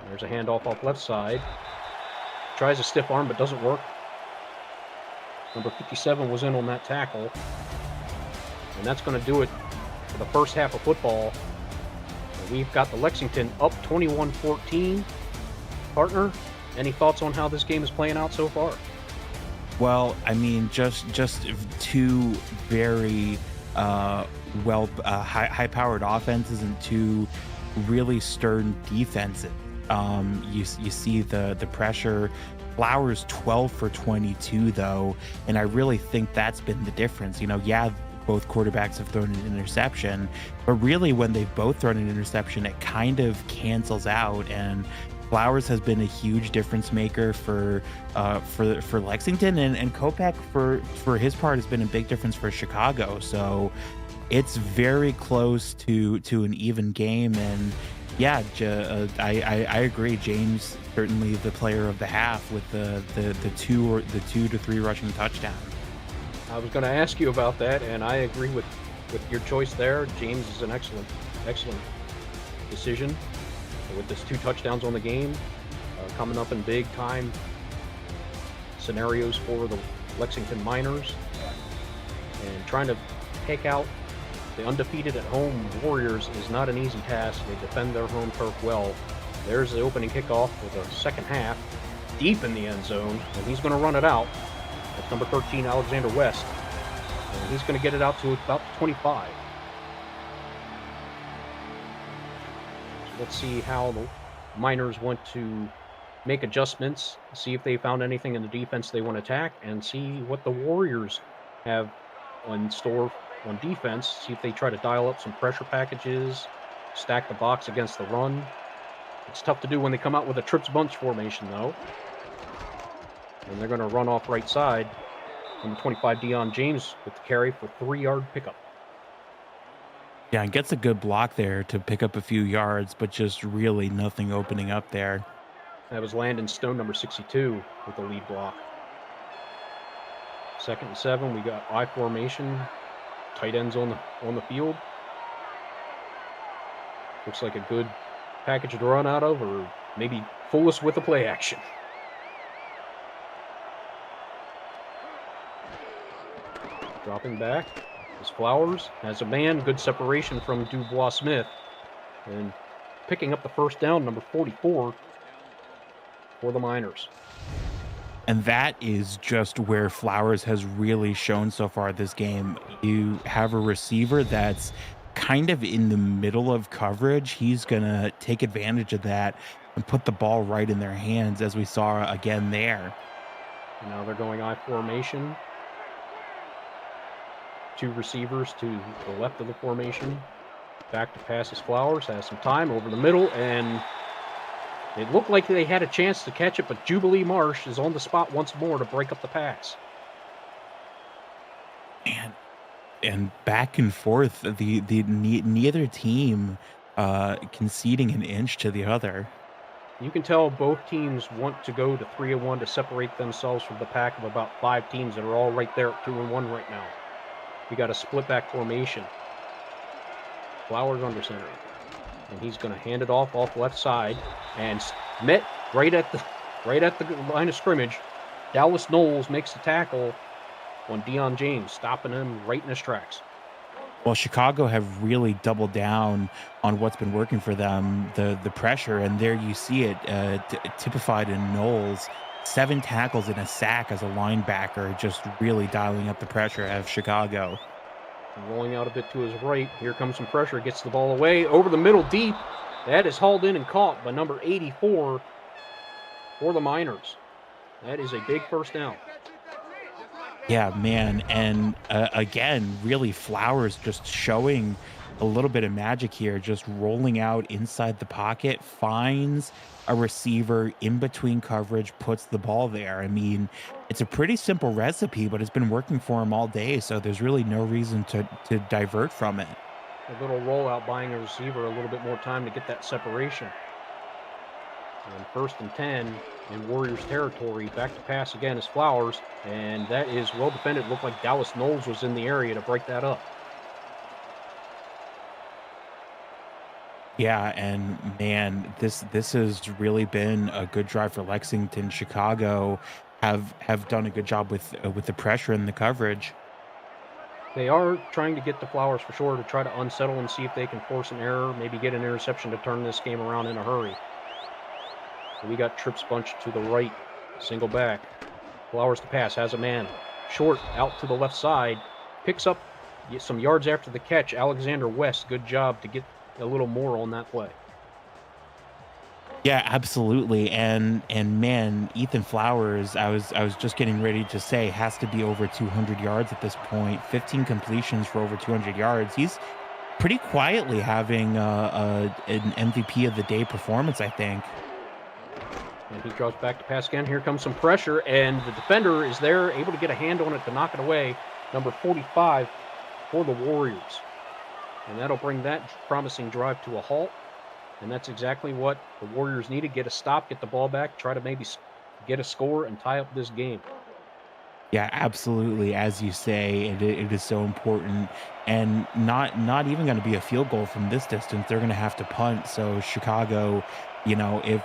And there's a handoff off left side. Tries a stiff arm, but doesn't work. Number 57 was in on that tackle. And that's going to do it for the first half of football. And we've got the Lexington up 21-14. Partner, any thoughts on how this game is playing out so far? Well, I mean, just 2 very high-powered offenses and 2 really stern defenses. You see the pressure. Flowers 12 for 22 though, and I really think that's been the difference. Yeah, both quarterbacks have thrown an interception, but really when they've both thrown an interception, it kind of cancels out, and Flowers has been a huge difference maker for Lexington, and Kopak for his part has been a big difference for Chicago. So it's very close to an even game, and Yeah, I agree. James certainly the player of the half with the 2 to 3 rushing touchdowns. I was going to ask you about that, and I agree with your choice there. James is an excellent decision with his 2 touchdowns on the game, coming up in big time scenarios for the Lexington Miners, and trying to take out the undefeated at home Warriors is not an easy task. They defend their home turf well. There's the opening kickoff for the second half, deep in the end zone, and he's going to run it out. That's number 13, Alexander West. And he's going to get it out to about 25. So let's see how the Miners want to make adjustments, see if they found anything in the defense they want to attack, and see what the Warriors have in store on defense. See if they try to dial up some pressure packages, stack the box against the run. It's tough to do when they come out with a trips bunch formation, though. And they're going to run off right side. Number 25, Deion James with the carry for 3-yard pickup. Yeah, and gets a good block there to pick up a few yards, but just really nothing opening up there. That was Landon Stone, number 62, with the lead block. 2nd and 7, we got I formation. Tight ends on the field. Looks like a good package to run out of, or maybe fool us with a play action. Dropping back is Flowers. Has a man, good separation from Dubois Smith. And picking up the first down, number 44 for the Miners. And that is just where Flowers has really shown so far this game. You have a receiver that's kind of in the middle of coverage. He's going to take advantage of that and put the ball right in their hands, as we saw again there. And now they're going I formation. 2 receivers to the left of the formation. Back to pass is Flowers. Has some time over the middle, and it looked like they had a chance to catch it, but Jubilee Marsh is on the spot once more to break up the pass. And back and forth, neither team conceding an inch to the other. You can tell both teams want to go to 3-1 to separate themselves from the pack of about 5 teams that are all right there at 2-1 right now. We got a split back formation. Flowers under center. And he's going to hand it off left side, and met right at the line of scrimmage. Dallas Knowles makes the tackle on Deion James, stopping him right in his tracks. Well, Chicago have really doubled down on what's been working for them, the pressure, and there you see it typified in Knowles. 7 tackles and a sack as a linebacker, just really dialing up the pressure of Chicago. Rolling out a bit to his right. Here comes some pressure. Gets the ball away. Over the middle deep. That is hauled in and caught by number 84 for the Miners. That is a big first down. Yeah, man. And again, really Flowers just showing a little bit of magic here, just rolling out inside the pocket, finds a receiver in between coverage, puts the ball there. I mean, it's a pretty simple recipe, but it's been working for him all day, so there's really no reason to divert from it. A little rollout, buying a receiver a little bit more time to get that separation. And 1st and 10 in Warriors territory. Back to pass again is Flowers, and that is well defended. Looked like Dallas Knowles was in the area to break that up. Yeah, and man, this has really been a good drive for Lexington. Chicago have done a good job with the pressure and the coverage. They are trying to get the Flowers for sure, to try to unsettle and see if they can force an error, maybe get an interception to turn this game around in a hurry. So we got trips bunch to the right, single back. Flowers to pass, has a man. Short, out to the left side. Picks up some yards after the catch. Alexander West, good job to get a little more on that play. Yeah, absolutely. And man, Ethan Flowers, I was just getting ready to say, has to be over 200 yards at this point. 15 completions for over 200 yards. He's pretty quietly having an MVP of the day performance, I think. And he draws back to pass again. Here comes some pressure, and the defender is there, able to get a hand on it to knock it away. Number 45 for the Warriors. And that'll bring that promising drive to a halt. And that's exactly what the Warriors needed. Get a stop, get the ball back, try to maybe get a score and tie up this game. Yeah, absolutely. As you say, it is so important, and not even going to be a field goal from this distance. They're going to have to punt. So Chicago, if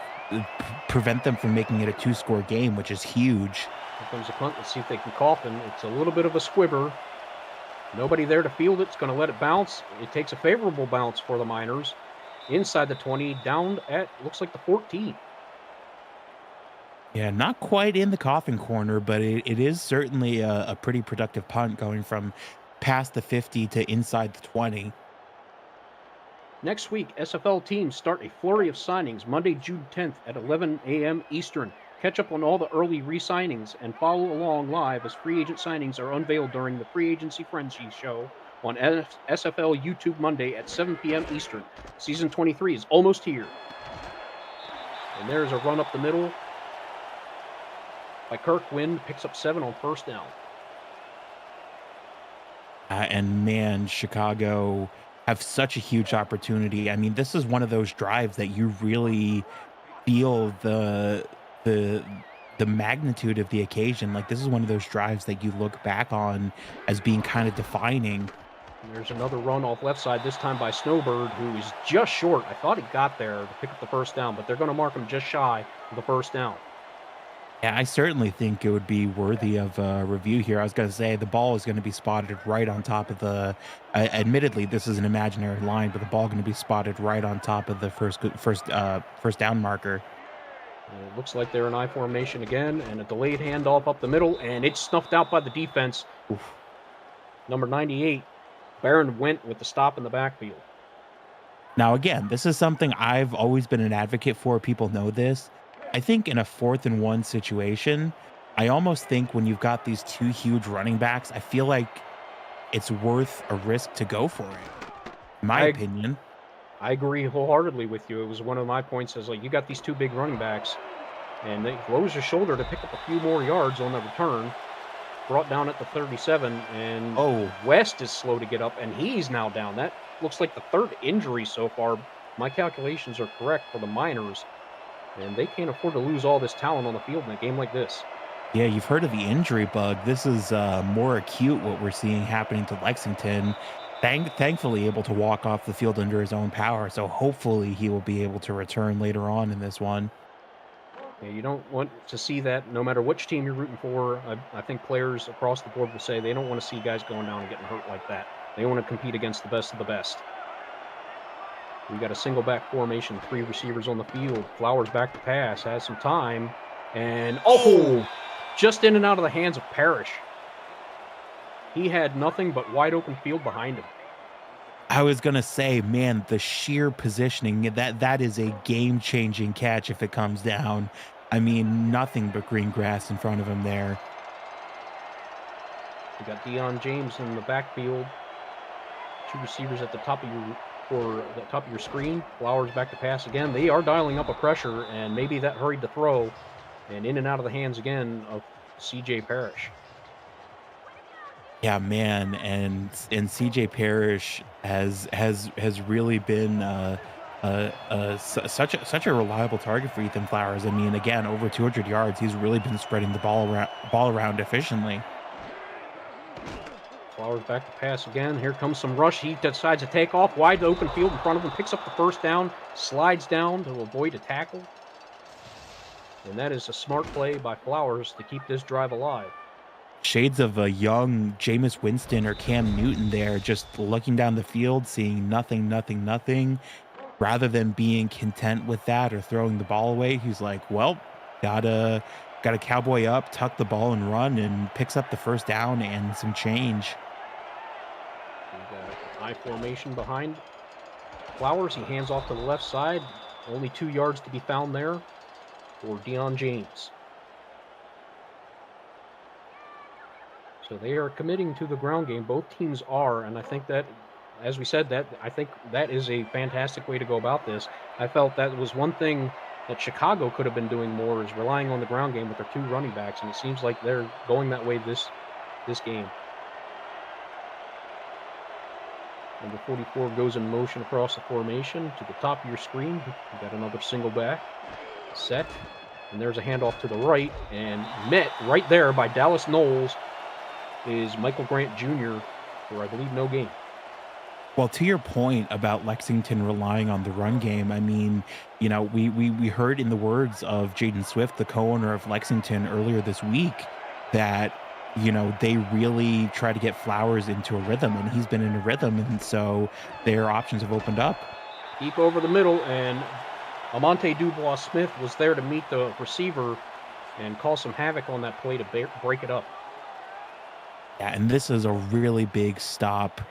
prevent them from making it a two-score game, which is huge. Here comes the punt. Let's see if they can cough. And it's a little bit of a squibber. Nobody there to field it. It's going to let it bounce. It takes a favorable bounce for the Miners. Inside the 20, down at, looks like the 14. Yeah, not quite in the coffin corner, but it is certainly a pretty productive punt going from past the 50 to inside the 20. Next week, SFL teams start a flurry of signings Monday, June 10th at 11 a.m. Eastern. Catch up on all the early re-signings and follow along live as free agent signings are unveiled during the Free Agency Frenzy show on SFL YouTube Monday at 7 p.m. Eastern. Season 23 is almost here. And there's a run up the middle by Kirk. Wynn picks up 7 on first down. And man, Chicago have such a huge opportunity. I mean, this is one of those drives that you really feel the the magnitude of the occasion. Like this is one of those drives that you look back on as being kind of defining. And there's another run off left side, this time by Snowbird, who is just short. I thought he got there to pick up the first down, but they're going to mark him just shy of the first down. Yeah, I certainly think it would be worthy of a review here. I was going to say the ball is going to be spotted right on top of the. Admittedly, this is an imaginary line, but the ball going to be spotted right on top of the first down marker. And it looks like they're in I formation again, and a delayed handoff up the middle, and it's snuffed out by the defense. Oof. Number 98, Barron went with the stop in the backfield. Now, again, this is something I've always been an advocate for. People know this. I think in a 4th-and-1 situation, I almost think when you've got these two huge running backs, I feel like it's worth a risk to go for it. In my opinion. I agree wholeheartedly with you. It was one of my points is like you got these two big running backs, and they lowers your shoulder to pick up a few more yards on the return. Brought down at the 37, and West is slow to get up, and he's now down. That looks like the 3rd injury so far. My calculations are correct for the Miners, and they can't afford to lose all this talent on the field in a game like this. Yeah, you've heard of the injury bug. This is more acute what we're seeing happening to Lexington. Thankfully able to walk off the field under his own power, so hopefully he will be able to return later on in this one. Yeah, you don't want to see that no matter which team you're rooting for. I think players across the board will say they don't want to see guys going down and getting hurt like that. They want to compete against the best of the best. We got a single back formation, 3 receivers on the field. Flowers back to pass, has some time, and just in and out of the hands of Parrish. He had nothing but wide open field behind him. I was gonna say, man, the sheer positioning, that is a game-changing catch if it comes down. I mean, nothing but green grass in front of him there. You got Deion James in the backfield. 2 receivers at the top of your screen. Flowers back to pass again. They are dialing up a pressure, and maybe that hurried the throw. And in and out of the hands again of C.J. Parrish. Yeah, man, and CJ Parrish has really been such a reliable target for Ethan Flowers. I mean, again, over 200 yards. He's really been spreading the ball around efficiently. Flowers back to pass again. Here comes some rush. He decides to take off. Wide open field in front of him. Picks up the first down. Slides down to avoid a tackle. And that is a smart play by Flowers to keep this drive alive. Shades of a young Jameis Winston or Cam Newton there, just looking down the field, seeing nothing, rather than being content with that or throwing the ball away. He's like, well, gotta cowboy up, tuck the ball and run, and picks up the first down and some change. We got I formation behind Flowers. He hands off to the left side. Only 2 yards to be found there for Deion James. So they are committing to the ground game. Both teams are, and I think that, as we said, I think that is a fantastic way to go about this. I felt that was one thing that Chicago could have been doing more, is relying on the ground game with their 2 running backs, and it seems like they're going that way this game. Number 44 goes in motion across the formation to the top of your screen. You got another single back. Set. And there's a handoff to the right. And met right there by Dallas Knowles is Michael Grant Jr. for, I believe, no gain. Well, to your point about Lexington relying on the run game, I mean, we heard in the words of Jaden Swift, the co-owner of Lexington, earlier this week, that they really try to get Flowers into a rhythm, and he's been in a rhythm, and so their options have opened up. Deep over the middle, and Amonte Dubois Smith was there to meet the receiver and cause some havoc on that play to break it up. Yeah, and this is a really big stop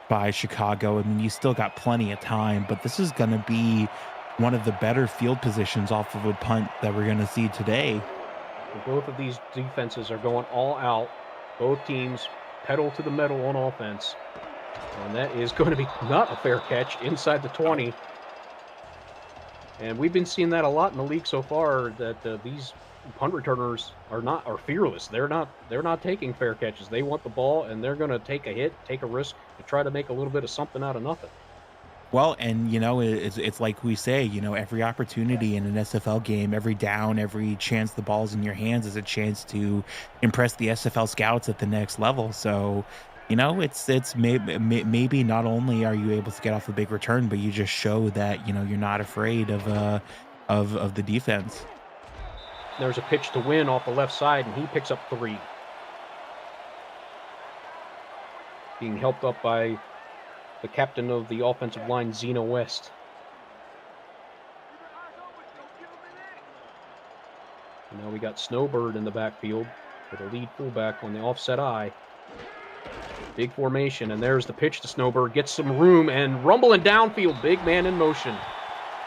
by Chicago. I mean, you still got plenty of time, but this is going to be one of the better field positions off of a punt that we're going to see today. And both of these defenses are going all out. Both teams pedal to the metal on offense. And that is going to be not a fair catch inside the 20. And we've been seeing that a lot in the league so far, that these punt returners are fearless. They're not taking fair catches. They want the ball, and they're going to take a hit, take a risk, to try to make a little bit of something out of nothing. Well, and it's like we say, every opportunity in an SFL game, every down, every chance the ball's in your hands is a chance to impress the SFL scouts at the next level. So, it's maybe not only are you able to get off a big return, but you just show that you're not afraid of the defense. There's a pitch to Win off the left side, and he picks up 3. Being helped up by the captain of the offensive line, Zeno West. And now we got Snowbird in the backfield for the lead fullback on the offset eye. Big formation, and there's the pitch to Snowbird. Gets some room and rumbling downfield. Big man in motion.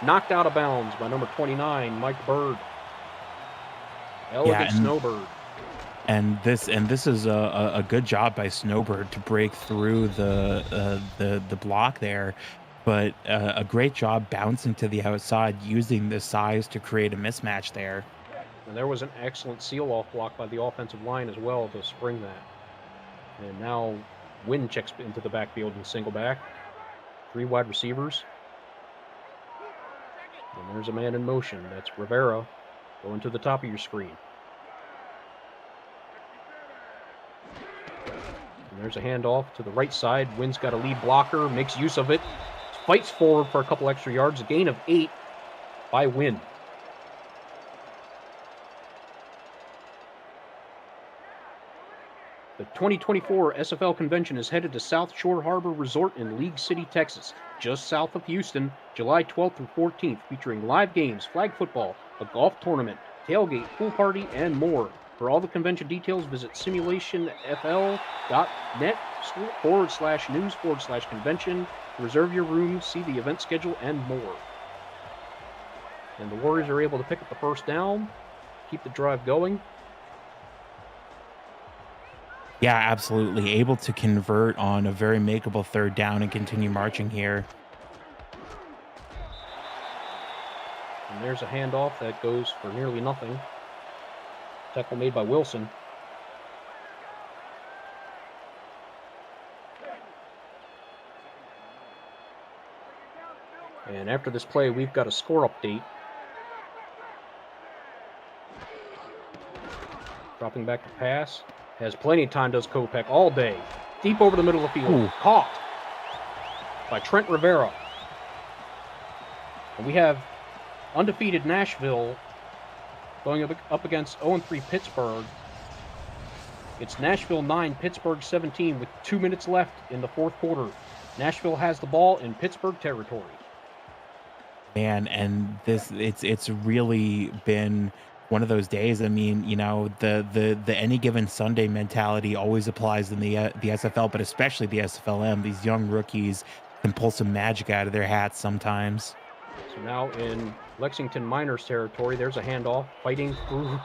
Knocked out of bounds by number 29, Mike Bird. Elegant Snowbird. And this is a good job by Snowbird to break through the block there, but a great job bouncing to the outside, using the size to create a mismatch there. And there was an excellent seal-off block by the offensive line as well to spring that. And now Wynn checks into the backfield and single back. 3 wide receivers. And there's a man in motion. That's Rivera going to the top of your screen. And there's a handoff to the right side. Wynn's got a lead blocker, makes use of it. Fights forward for a couple extra yards. A gain of 8 by Wynn. The 2024 SFL Convention is headed to South Shore Harbor Resort in League City, Texas, just south of Houston, July 12th through 14th, featuring live games, flag football, a golf tournament, tailgate, pool party, and more. For all the convention details, visit simulationfl.net/news/convention. Reserve your room, see the event schedule, and more. And the Warriors are able to pick up the first down, keep the drive going. Yeah, absolutely. Able to convert on a very makeable 3rd down and continue marching here. And there's a handoff that goes for nearly nothing. Tackle made by Wilson. And after this play, we've got a score update. Dropping back to pass. Has plenty of time, does Kopech, all day. Deep over the middle of the field. Ooh. Caught by Trent Rivera. And we have undefeated Nashville going up against 0-3 Pittsburgh. It's Nashville 9, Pittsburgh 17 with 2 minutes left in the 4th quarter. Nashville has the ball in Pittsburgh territory. Man, and it's really been one of those days. I mean, the any given Sunday mentality always applies in the SFL, but especially the SFLm. These young rookies can pull some magic out of their hats sometimes. So now in Lexington Miners territory, there's a handoff, fighting through.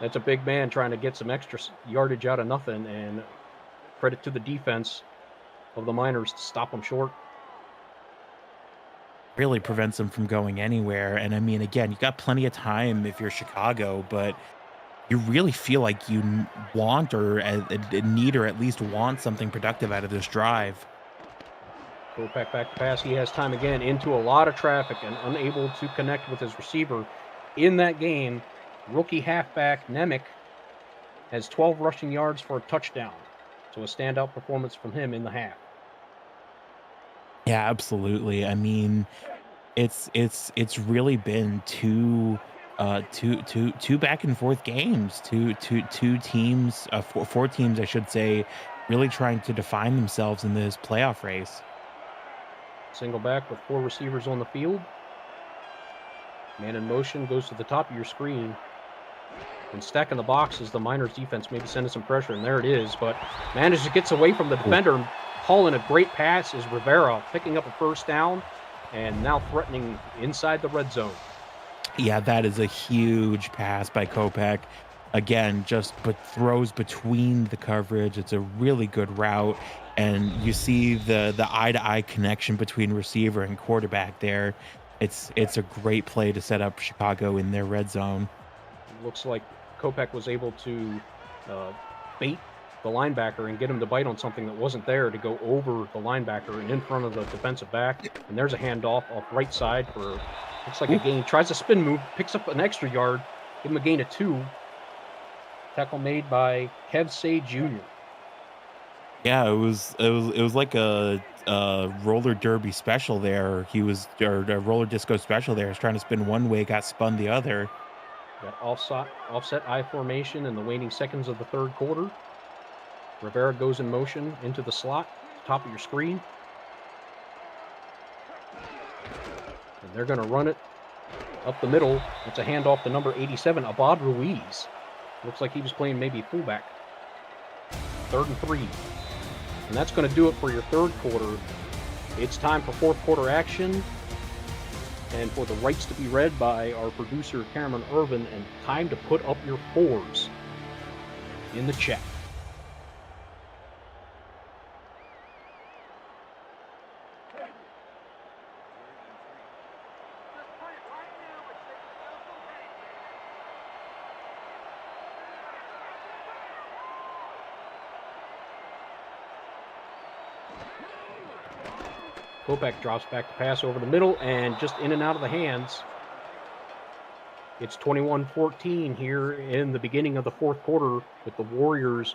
That's a big man trying to get some extra yardage out of nothing, and credit to the defense of the Miners to stop them short. Really prevents them from going anywhere. And I mean, again, you got plenty of time if you're Chicago, but you really feel like you want or need or at least want something productive out of this drive. Kopech back to pass. He has time again into a lot of traffic and unable to connect with his receiver. In that game, rookie halfback Nemec has 12 rushing yards for a touchdown. So a standout performance from him in the half. Yeah, absolutely. I mean, it's really been two back and forth games, two teams, four teams, I should say, really trying to define themselves in this playoff race. Single back with 4 receivers on the field. Man in motion goes to the top of your screen. And stacking the box as the Miners defense maybe sending some pressure, and there it is. But manages to gets away from the defender. Hauling a great pass is Rivera, picking up a first down and now threatening inside the red zone. Yeah, that is a huge pass by Kopech. Again, just but throws between the coverage. It's a really good route, and you see the eye to eye connection between receiver and quarterback there. It's a great play to set up Chicago in their red zone. Looks like Kopech was able to bait the linebacker and get him to bite on something that wasn't there to go over the linebacker and in front of the defensive back. And there's a handoff off right side for, looks like a gain. Tries a spin move, picks up an extra yard, give him a gain of 2. Tackle made by Kev Say Jr. Yeah, it was like a roller derby special there. He was or a roller disco special there. He was trying to spin one way, got spun the other. Got offset I formation in the waning seconds of the third quarter. Rivera goes in motion into the slot, top of your screen. And they're going to run it up the middle. It's a handoff to number 87, Abad Ruiz. Looks like he was playing maybe fullback. 3rd and 3. And that's going to do it for your third quarter. It's time for fourth quarter action. And for the rights to be read by our producer, Cameron Irvin, and time to put up your 4s in the chat. Kopech drops back to pass over the middle and just in and out of the hands. It's 21-14 here in the beginning of the fourth quarter with the Warriors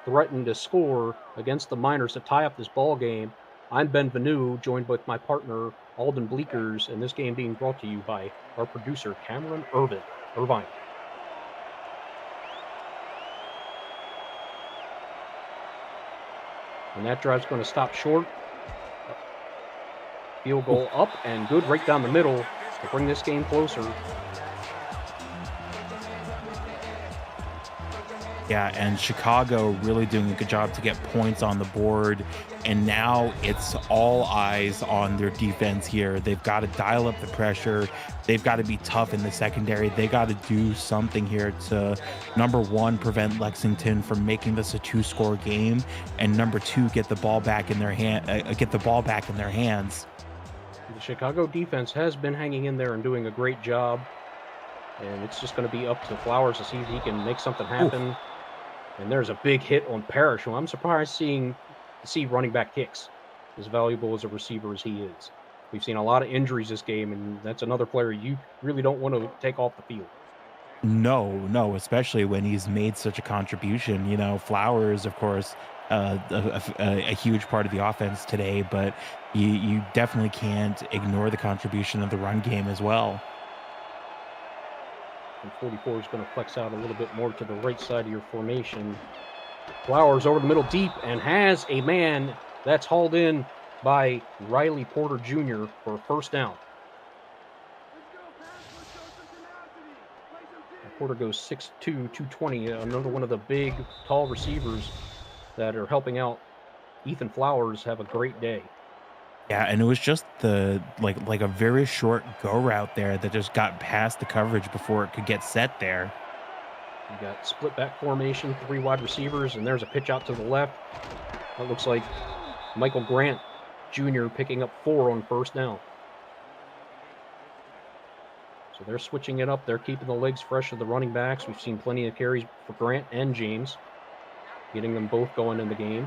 threatening to score against the Miners to tie up this ball game. I'm Ben Vanu, joined with my partner Alden Bleekers, and this game being brought to you by our producer Cameron Irvine. And that drive's going to stop short. Field goal up and good right down the middle to bring this game closer. Yeah, and Chicago really doing a good job to get points on the board. And now it's all eyes on their defense here. They've got to dial up the pressure. They've got to be tough in the secondary. They got to do something here to, number 1, prevent Lexington from making this a 2-score game, and number 2, get the ball back in their hands. The Chicago defense has been hanging in there and doing a great job. And it's just going to be up to Flowers to see if he can make something happen. Oof. And there's a big hit on Parrish, who I'm surprised to see running back kicks, as valuable as a receiver as he is. We've seen a lot of injuries this game, and that's another player you really don't want to take off the field. No, especially when he's made such a contribution. You know, Flowers, of course, a huge part of the offense today, but you definitely can't ignore the contribution of the run game as well. And 44 is going to flex out a little bit more to the right side of your formation. Flowers over the middle deep and has a man that's hauled in by Riley Porter Jr. for a first down. Porter goes 6'2", 220, another one of the big, tall receivers that are helping out Ethan Flowers have a great day. Yeah, and it was just the like a very short go route there that just got past the coverage before it could get set there. You got split back formation, 3 wide receivers, and there's a pitch out to the left. That looks like Michael Grant Jr. picking up 4 on first down. So they're switching it up. They're keeping the legs fresh of the running backs. We've seen plenty of carries for Grant and James, getting them both going in the game.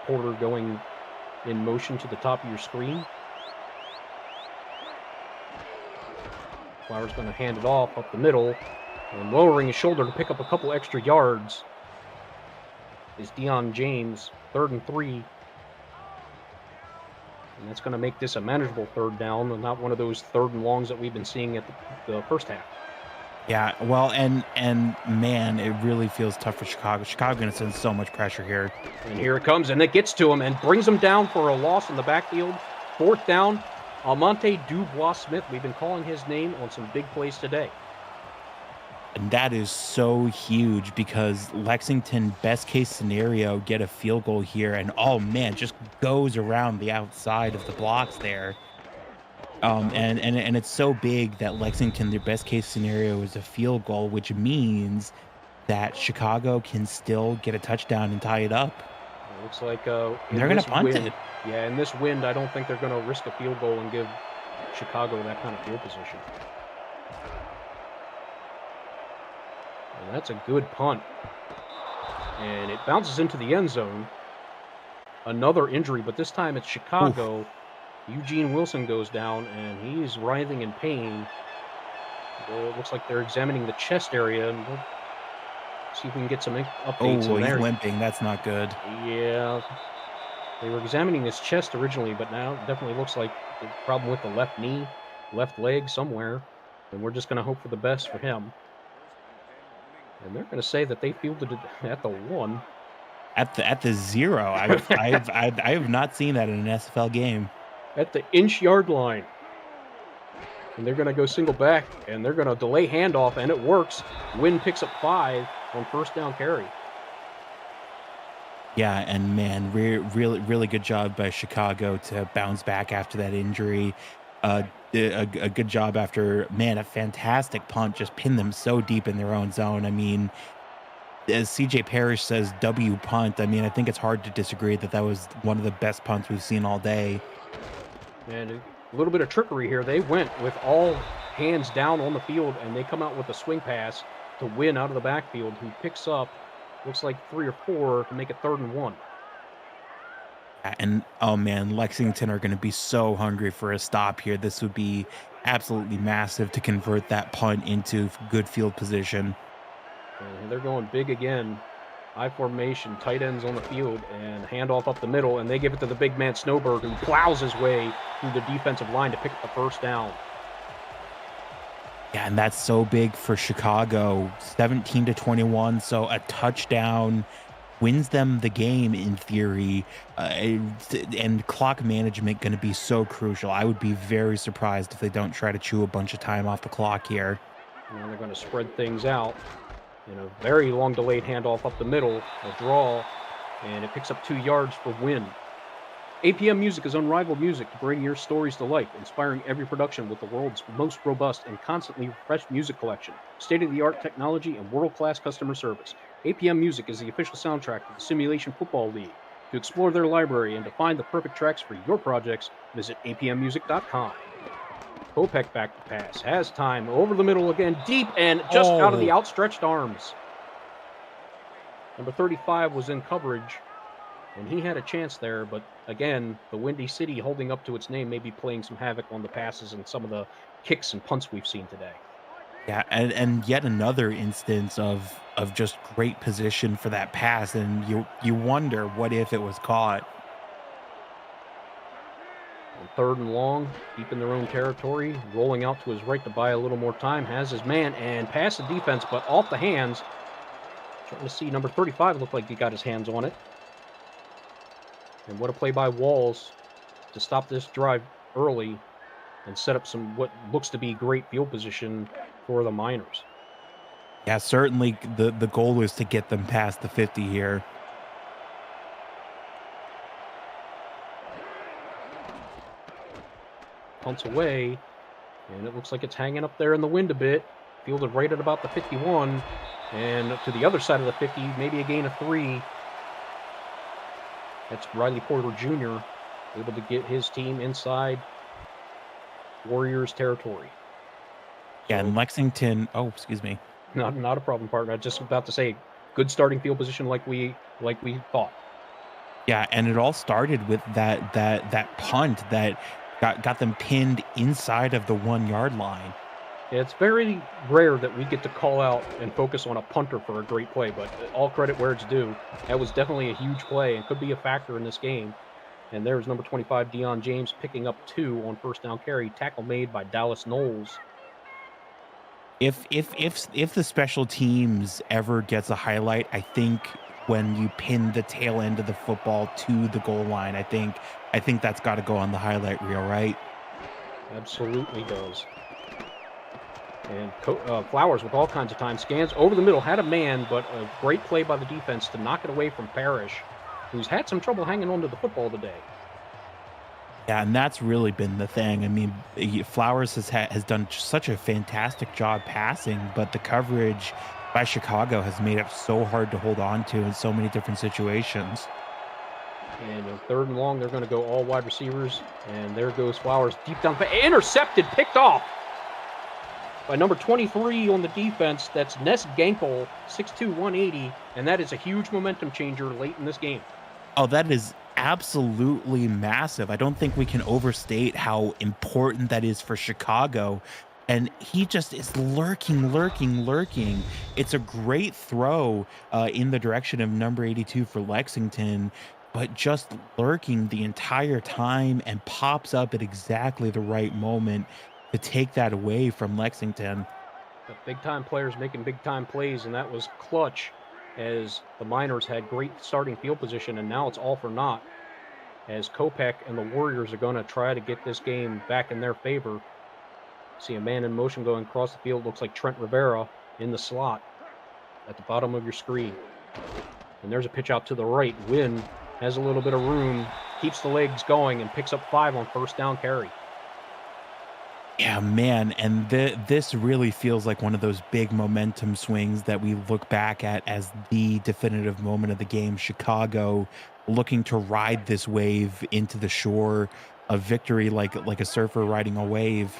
Porter going in motion to the top of your screen. Flowers going to hand it off up the middle, and lowering his shoulder to pick up a couple extra yards is Deion James, 3rd and 3. And that's going to make this a manageable 3rd down, and not one of those 3rd and longs that we've been seeing at the first half. Yeah, well, and man, it really feels tough for Chicago. Chicago going to send so much pressure here. And here it comes, and it gets to him and brings him down for a loss in the backfield. 4th down, Almonte Dubois-Smith. We've been calling his name on some big plays today. And that is so huge because Lexington, best case scenario, get a field goal here. And oh man, just goes around the outside of the blocks there. And it's so big that Lexington, their best case scenario is a field goal, which means that Chicago can still get a touchdown and tie it up. It looks like they're going to punt it. Yeah, in this wind, I don't think they're going to risk a field goal and give Chicago that kind of field position. And that's a good punt. And it bounces into the end zone. Another injury, but this time it's Chicago. Oof. Eugene Wilson goes down, and he's writhing in pain. It looks like they're examining the chest area, and we'll see if we can get some updates in there. He's limping. That's not good. Yeah. They were examining his chest originally, but now it definitely looks like the problem with the left knee, left leg somewhere, and we're just going to hope for the best for him. And they're going to say that they fielded it at the 1. At the 0. I have not seen that in an SFL game. At the inch-yard line. And they're going to go single back, and they're going to delay handoff, and it works. Wynn picks up 5 on 1st down carry. Yeah, and man, really good job by Chicago to bounce back after that injury. A good job after, man, a fantastic punt, just pinned them so deep in their own zone. I mean, as CJ Parrish says, W punt. I mean, I think it's hard to disagree that was one of the best punts we've seen all day. And a little bit of trickery here. They went with all hands down on the field, and they come out with a swing pass to Wynn out of the backfield, who picks up, looks like 3 or 4 to make it 3rd and 1. And oh man, Lexington are going to be so hungry for a stop here. This would be absolutely massive to convert that punt into good field position. And they're going big again. High formation, tight ends on the field, and handoff up the middle, and they give it to the big man Snowberg, who plows his way through the defensive line to pick up the 1st down. Yeah, and that's so big for Chicago. 17-21, so a touchdown wins them the game in theory, and clock management going to be so crucial. I would be very surprised if they don't try to chew a bunch of time off the clock here. And they're going to spread things out. In a very long delayed handoff up the middle, a draw, and it picks up 2 yards for Wynn. APM Music is unrivaled music to bring your stories to life, inspiring every production with the world's most robust and constantly refreshed music collection, state-of-the-art technology, and world-class customer service. APM Music is the official soundtrack of the Simulation Football League. To explore their library and to find the perfect tracks for your projects, visit apmmusic.com. Kopech back to pass, has time, over the middle again, deep, and just out of the outstretched arms. Number 35 was in coverage, and he had a chance there, but again, the Windy City holding up to its name may be playing some havoc on the passes and some of the kicks and punts we've seen today. Yeah, and yet another instance of just great position for that pass, and you wonder what if it was caught. On 3rd and long, deep in their own territory, rolling out to his right to buy a little more time, has his man, and past the defense, but off the hands. Trying to see number 35 looked like he got his hands on it. And what a play by Walls to stop this drive early and set up some what looks to be great field position for the Miners. Yeah, certainly the goal is to get them past the 50 here. Punts away, and it looks like it's hanging up there in the wind a bit. Fielded right at about the 51, and to the other side of the 50, maybe a gain of 3. That's Riley Porter Jr. able to get his team inside Warriors territory. Yeah, and Lexington. Oh, excuse me. Not a problem, partner. I was just about to say, good starting field position like we thought. Yeah, and it all started with that punt that got them pinned inside of the 1-yard line. It's very rare that we get to call out and focus on a punter for a great play, but all credit where it's due. That was definitely a huge play and could be a factor in this game. And there's number 25, Deion James, picking up 2 on first down carry. Tackle made by Dallas Knowles. If the special teams ever gets a highlight, I think when you pin the tail end of the football to the goal line, I think that's got to go on the highlight reel, right? Absolutely does. And Flowers with all kinds of time. Scans over the middle, had a man, but a great play by the defense to knock it away from Parrish, who's had some trouble hanging on to the football today. Yeah, and that's really been the thing. I mean, Flowers has done such a fantastic job passing, but the coverage by Chicago has made it so hard to hold on to in so many different situations. And in 3rd and long, they're going to go all wide receivers. And there goes Flowers deep down. Intercepted, picked off by number 23 on the defense. That's Ness Gankel, 6'2", 180. And that is a huge momentum changer late in this game. Oh, that is absolutely massive. I don't think we can overstate how important that is for Chicago. And he just is lurking, lurking, lurking. It's a great throw in the direction of number 82 for Lexington, but just lurking the entire time and pops up at exactly the right moment to take that away from Lexington. But big-time players making big-time plays, and that was clutch as the Miners had great starting field position, and now it's all for naught as Kopech and the Warriors are going to try to get this game back in their favor. See a man in motion going across the field. Looks like Trent Rivera in the slot at the bottom of your screen. And there's a pitch out to the right. Wynn has a little bit of room, keeps the legs going, and picks up 5 on first down carry. Yeah, man, and this really feels like one of those big momentum swings that we look back at as the definitive moment of the game. Chicago looking to ride this wave into the shore of victory like a surfer riding a wave.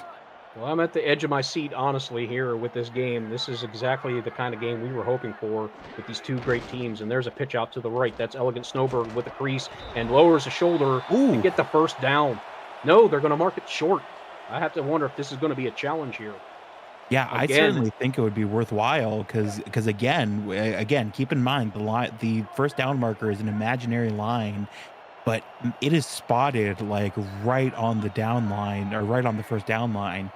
Well, I'm at the edge of my seat, honestly, here with this game. This is exactly the kind of game we were hoping for with these two great teams. And there's a pitch out to the right. That's Elegant Snowbird with a crease and lowers a shoulder to get the first down. No, they're going to mark it short. I have to wonder if this is going to be a challenge here. Yeah, I certainly think it would be worthwhile because again, keep in mind the first down marker is an imaginary line, but it is spotted like right on the down line or right on the first down line.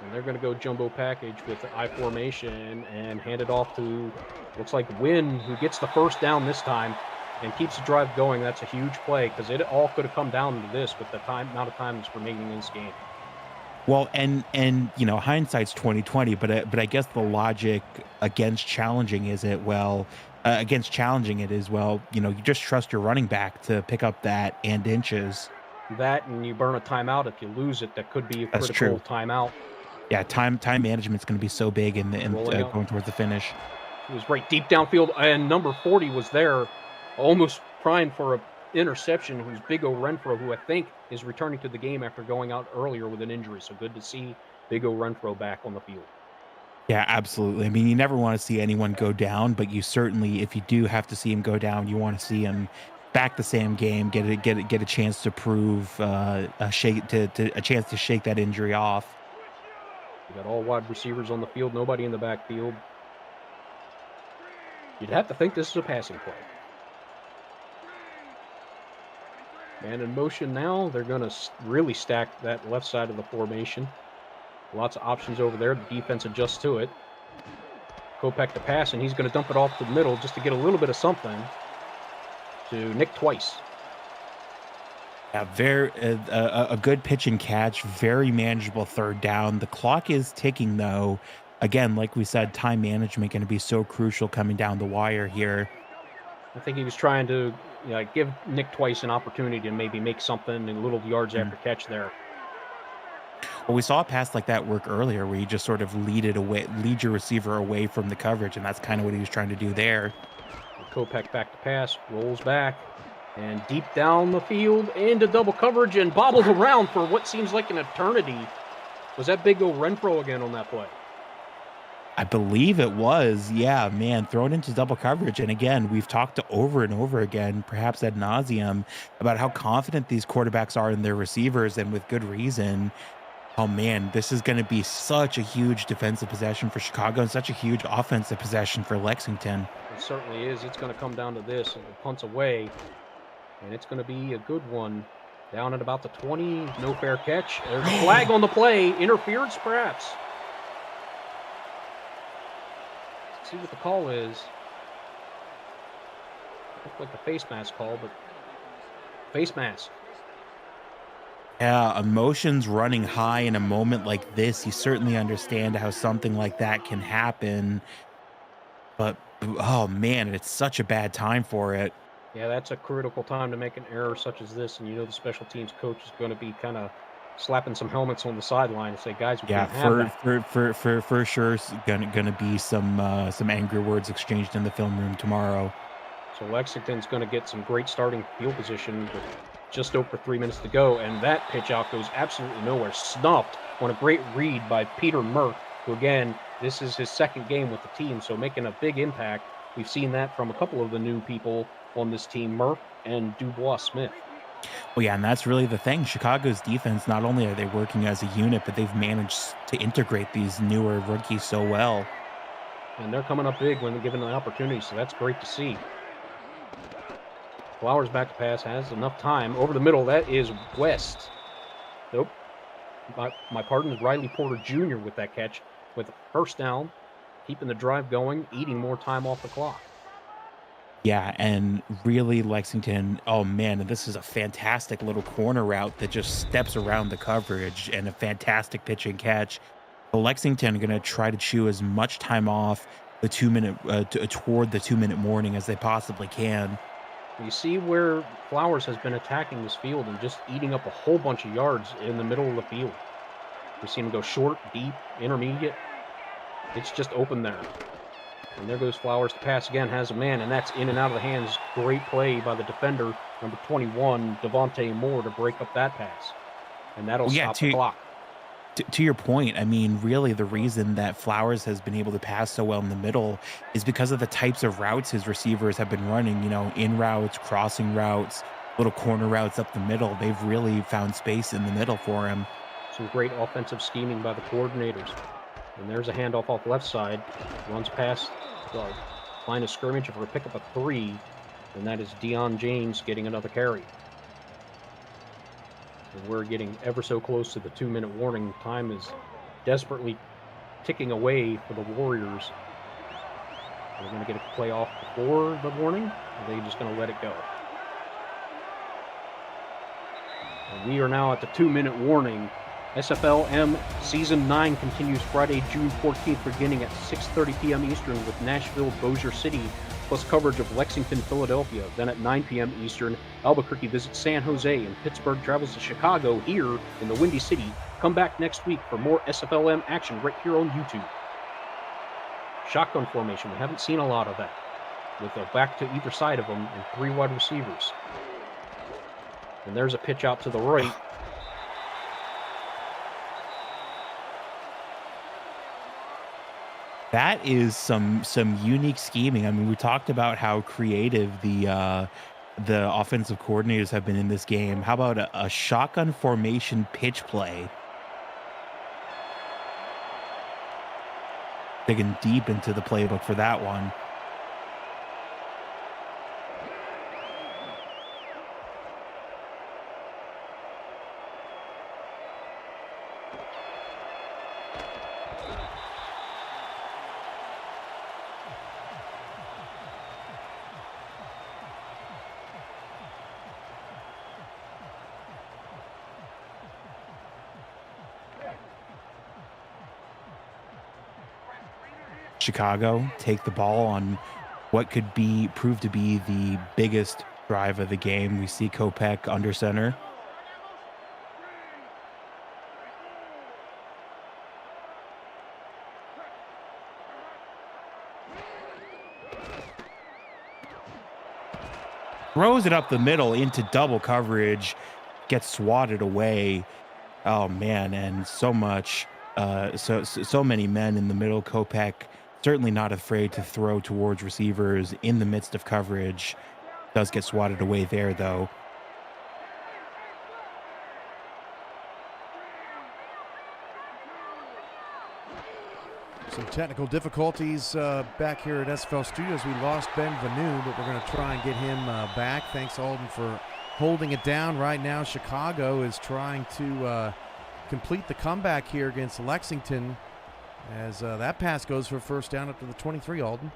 And they're going to go jumbo package with the I formation and hand it off to, looks like Wynn, who gets the first down this time and keeps the drive going. That's a huge play because it all could have come down to this with the amount of time that's remaining in this game. Well, and hindsight's 2020, but I guess the logic against challenging is you just trust your running back to pick up that and inches. That, and you burn a timeout. If you lose it, that could be a critical timeout. Yeah, time management's going to be so big in going towards the finish. It was right deep downfield, and number 40 was there, almost primed for a interception, who's Big O Renfro, who I think is returning to the game after going out earlier with an injury. So good to see Big O Renfro back on the field. Yeah, absolutely. I mean, you never want to see anyone go down, but you certainly, if you do have to see him go down, you want to see him back the same game, get a chance to prove a chance to shake that injury off. We got all wide receivers on the field, nobody in the backfield. You'd have to think this is a passing play. Man in motion now. They're going to really stack that left side of the formation. Lots of options over there. The defense adjusts to it. Kopech to pass, and he's going to dump it off the middle just to get a little bit of something to Nick Twice. Yeah, a good pitch and catch, very manageable third down. The clock is ticking, though. Again, like we said, time management going to be so crucial coming down the wire here. I think he was trying to give Nick Twice an opportunity to maybe make something in little yards after catch there. Well, we saw a pass like that work earlier where you just sort of lead your receiver away from the coverage, and that's kind of what he was trying to do there. Kopech back to pass, rolls back, and deep down the field into double coverage and bobbled around for what seems like an eternity. Was that Big O Renfro again on that play? I believe it was. Yeah, man, thrown into double coverage. And again, we've talked over and over again, perhaps ad nauseum, about how confident these quarterbacks are in their receivers, and with good reason. Oh man, this is going to be such a huge defensive possession for Chicago and such a huge offensive possession for Lexington. It certainly is. It's going to come down to this, and it punts away, and it's going to be a good one. Down at about the 20, no fair catch. There's a flag on the play. Interference, perhaps. Let's see what the call is. Looked like the face mask call, but face mask. Yeah, emotions running high in a moment like this. You certainly understand how something like that can happen. But oh man, it's such a bad time for it. Yeah, that's a critical time to make an error such as this, and you know the special teams coach is going to be kind of slapping some helmets on the sideline and say, "Guys, we Yeah, can't have that." for sure, gonna be some angry words exchanged in the film room tomorrow. So Lexington's going to get some great starting field position with just over 3 minutes to go, and that pitch out goes absolutely nowhere. Snuffed on a great read by Peter Merck, who again, this is his second game with the team, so making a big impact. We've seen that from a couple of the new people on this team, Merck and Dubois Smith. Well, yeah, and that's really the thing. Chicago's defense, not only are they working as a unit, but they've managed to integrate these newer rookies so well. And they're coming up big when they're given the opportunity, so that's great to see. Flowers back to pass, has enough time. Over the middle, that is West. Nope. My pardon is Riley Porter Jr. with that catch, with a first down, keeping the drive going, eating more time off the clock. Yeah, and really Lexington, oh man, and this is a fantastic little corner route that just steps around the coverage, and a fantastic pitch and catch. But Lexington are going to try to chew as much time off the 2 minute toward the 2 minute warning as they possibly can. You see where Flowers has been attacking this field and just eating up a whole bunch of yards in the middle of the field. We've seen him go short, deep, intermediate. It's just open there. And there goes Flowers to pass again, has a man, and that's in and out of the hands. Great play by the defender, number 21, Devontae Moore, to break up that pass. And that'll Well, yeah, stop the clock. to your point, I mean, really, the reason that Flowers has been able to pass so well in the middle is because of the types of routes his receivers have been running. You know, in routes, crossing routes, little corner routes up the middle. They've really found space in the middle for him. Some great offensive scheming by the coordinators. And there's a handoff off left side. Runs past the line of scrimmage for a pickup of 3. And that is Deion James getting another carry. And we're getting ever so close to the 2-minute warning. Time is desperately ticking away for the Warriors. Are they going to get a play off before the warning? Or are they just going to let it go? And we are now at the 2-minute warning. SFLm Season 9 continues Friday, June 14th, beginning at 6:30 p.m. Eastern with Nashville, Bossier City, plus coverage of Lexington, Philadelphia. Then at 9 p.m. Eastern, Albuquerque visits San Jose, and Pittsburgh travels to Chicago here in the Windy City. Come back next week for more SFLm action right here on YouTube. Shotgun formation, we haven't seen a lot of that, with a back to either side of them and 3 wide receivers. And there's a pitch out to the right. That is some unique scheming. I mean, we talked about how creative the offensive coordinators have been in this game. How about a shotgun formation pitch play? Digging deep into the playbook for that one. Chicago take the ball on what could be proved to be the biggest drive of the game. We see Kopech under center. Throws it up the middle into double coverage, gets swatted away. Oh man, and so much so many men in the middle. Kopech certainly not afraid to throw towards receivers in the midst of coverage. Does get swatted away there, though. Some technical difficulties back here at SFL Studios. We lost Ben Vanu, but we're going to try and get him back. Thanks, Alden, for holding it down. Right now, Chicago is trying to complete the comeback here against Lexington as that pass goes for a first down up to the 23, Alden.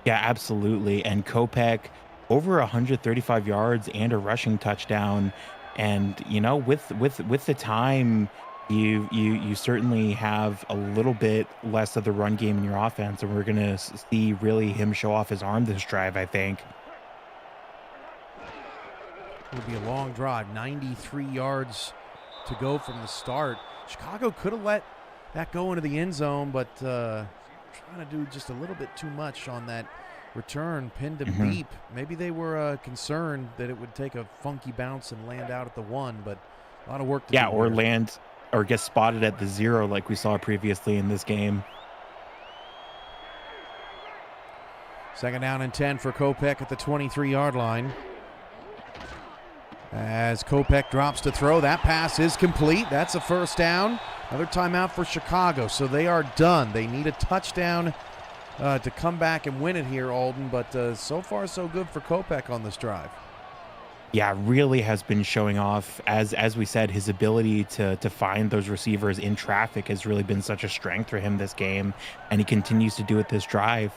Yeah, absolutely. And Kopech over 135 yards and a rushing touchdown. And, you know, with the time, you certainly have a little bit less of the run game in your offense, and we're going to see really him show off his arm this drive, I think. It'll be a long drive, 93 yards to go from the start. Chicago could have let that go into the end zone, but trying to do just a little bit too much on that return, pinned him deep. Maybe they were concerned that it would take a funky bounce and land out at the 1, but a lot of work to do. Yeah, or there. land or get spotted at the 0 like we saw previously in this game. Second down and 10 for Kopech at the 23-yard line. As Kopech drops to throw, that pass is complete. That's a first down. Another timeout for Chicago, so they are done. They need a touchdown to come back and win it here, Alden, but so far so good for Kopech on this drive. Yeah, really has been showing off. As we said, his ability to find those receivers in traffic has really been such a strength for him this game, and he continues to do it this drive.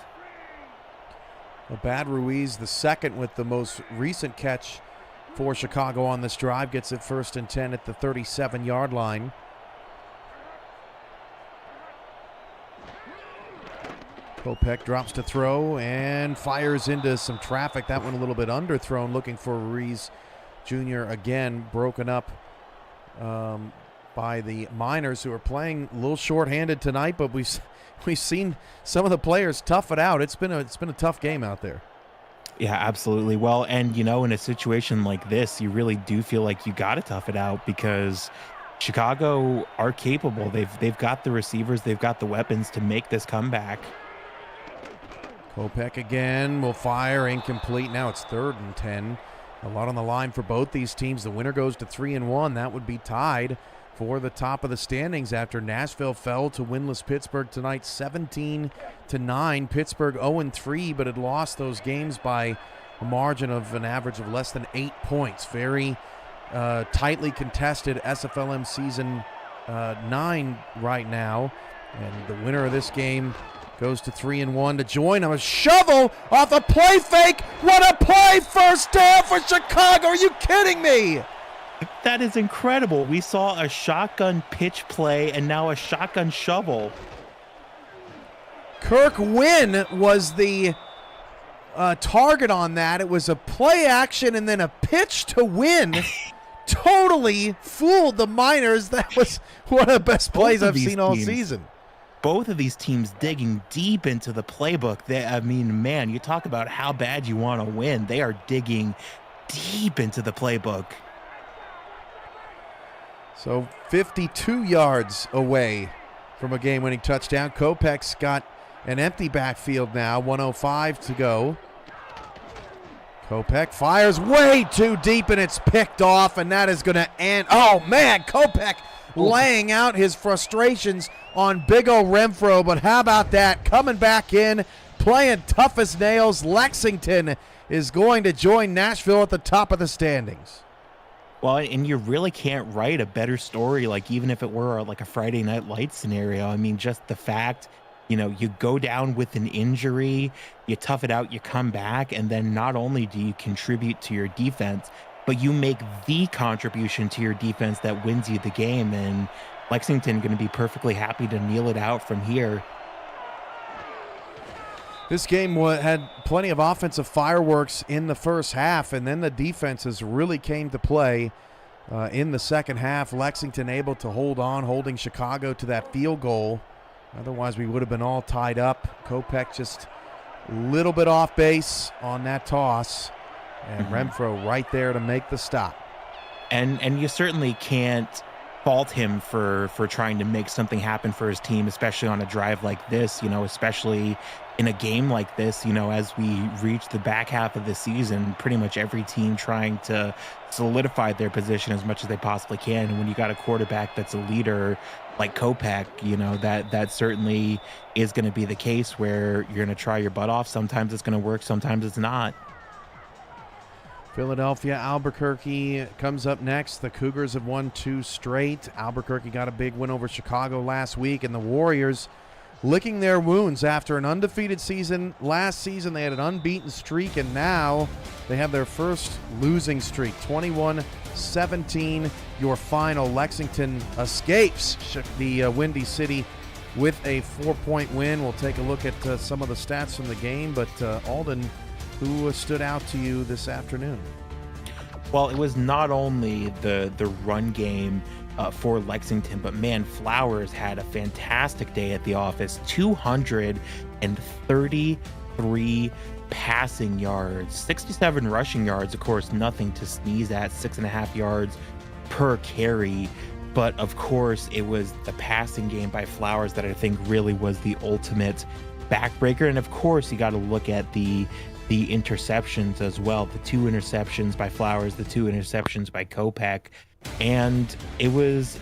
Well, Bad Ruiz, the second with the most recent catch for Chicago on this drive, gets it first and 10 at the 37-yard line. Kopech drops to throw and fires into some traffic. That one a little bit underthrown, looking for Ruiz Jr. again, broken up by the Miners, who are playing a little short-handed tonight, but we've seen some of the players tough it out. It's been a tough game out there. Yeah, absolutely. Well, and you know, in a situation like this, you really do feel like you got to tough it out because Chicago are capable. They've got the receivers, they've got the weapons to make this comeback. Kopech again will fire, incomplete. Now it's 3rd and 10. A lot on the line for both these teams. The winner goes to 3-1. That would be tied for the top of the standings after Nashville fell to winless Pittsburgh tonight, 17-9. Pittsburgh 0-3, but had lost those games by a margin of an average of less than 8 points. Very tightly contested SFLm season 9 right now. And the winner of this game goes to 3-1 to join. A shovel off a play fake. What a play! First down for Chicago. Are you kidding me? That is incredible. We saw a shotgun pitch play and now a shotgun shovel. Kirk Wynn was the target on that. It was a play action and then a pitch to Wynn. Totally fooled the Miners. That was one of the best plays I've seen all season. Both of these teams digging deep into the playbook. I mean, man, you talk about how bad you want to win. They are digging deep into the playbook. So 52 yards away from a game-winning touchdown. Kopech's got an empty backfield now, 1:05 to go. Kopech fires way too deep, and it's picked off, and that is going to end. Oh, man, Kopech laying out his frustrations on Big O Renfro, but how about that? Coming back in, playing tough as nails. Lexington is going to join Nashville at the top of the standings. Well, and you really can't write a better story, like even if it were like a Friday Night Lights scenario. I mean, just the fact, you know, you go down with an injury, you tough it out, you come back, and then not only do you contribute to your defense, but you make the contribution to your defense that wins you the game. And Lexington going to be perfectly happy to kneel it out from here. This game had plenty of offensive fireworks in the first half, and then the defenses really came to play in the second half. Lexington able to hold on, holding Chicago to that field goal. Otherwise, we would have been all tied up. Kopech just a little bit off base on that toss, and Renfro right there to make the stop. And you certainly can't fault him for trying to make something happen for his team, especially on a drive like this, especially in a game like this, as we reach the back half of the season, pretty much every team trying to solidify their position as much as they possibly can. And when you got a quarterback that's a leader like Kopech, that certainly is going to be the case where you're going to try your butt off. Sometimes it's going to work, sometimes it's not. Philadelphia, Albuquerque comes up next. The Cougars have won 2 straight. Albuquerque got a big win over Chicago last week, and the Warriors licking their wounds after an undefeated season. Last season, they had an unbeaten streak, and now they have their first losing streak. 21-17, your final. Lexington escapes the Windy City with a 4-point win. We'll take a look at some of the stats from the game, but Alden, who stood out to you this afternoon? Well, it was not only the run game for Lexington, but man, Flowers had a fantastic day at the office. 233 passing yards, 67 rushing yards. Of course, nothing to sneeze at, 6.5 yards per carry. But of course, it was the passing game by Flowers that I think really was the ultimate backbreaker. And of course, you got to look at the interceptions as well. The 2 interceptions by Flowers, the 2 interceptions by Kopech. And it was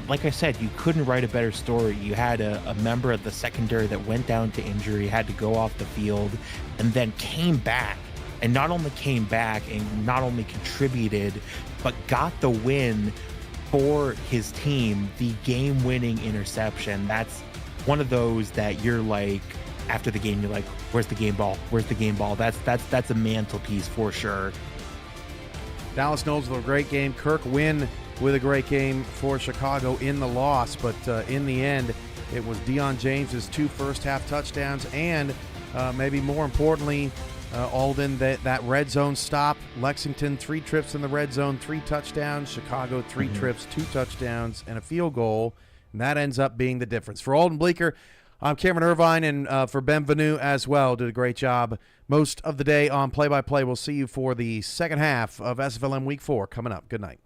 like I said, you couldn't write a better story. You had a member of the secondary that went down to injury, had to go off the field, and then came back. And not only came back and not only contributed, but got the win for his team, the game-winning interception. That's one of those that you're like, after the game, you're like, where's the game ball? Where's the game ball? That's a mantelpiece for sure. Dallas Knowles with a great game. Kirk Wynn with a great game for Chicago in the loss. But in the end, it was Deion James's 2 first-half touchdowns and maybe more importantly, Alden, that red zone stop. Lexington, 3 trips in the red zone, 3 touchdowns. Chicago, 3 trips, 2 touchdowns, and a field goal. And that ends up being the difference. For Alden Bleeker, I'm Cameron Irvine, and for Benvenu as well, did a great job most of the day on play-by-play. We'll see you for the second half of SFLm Week 4 coming up. Good night.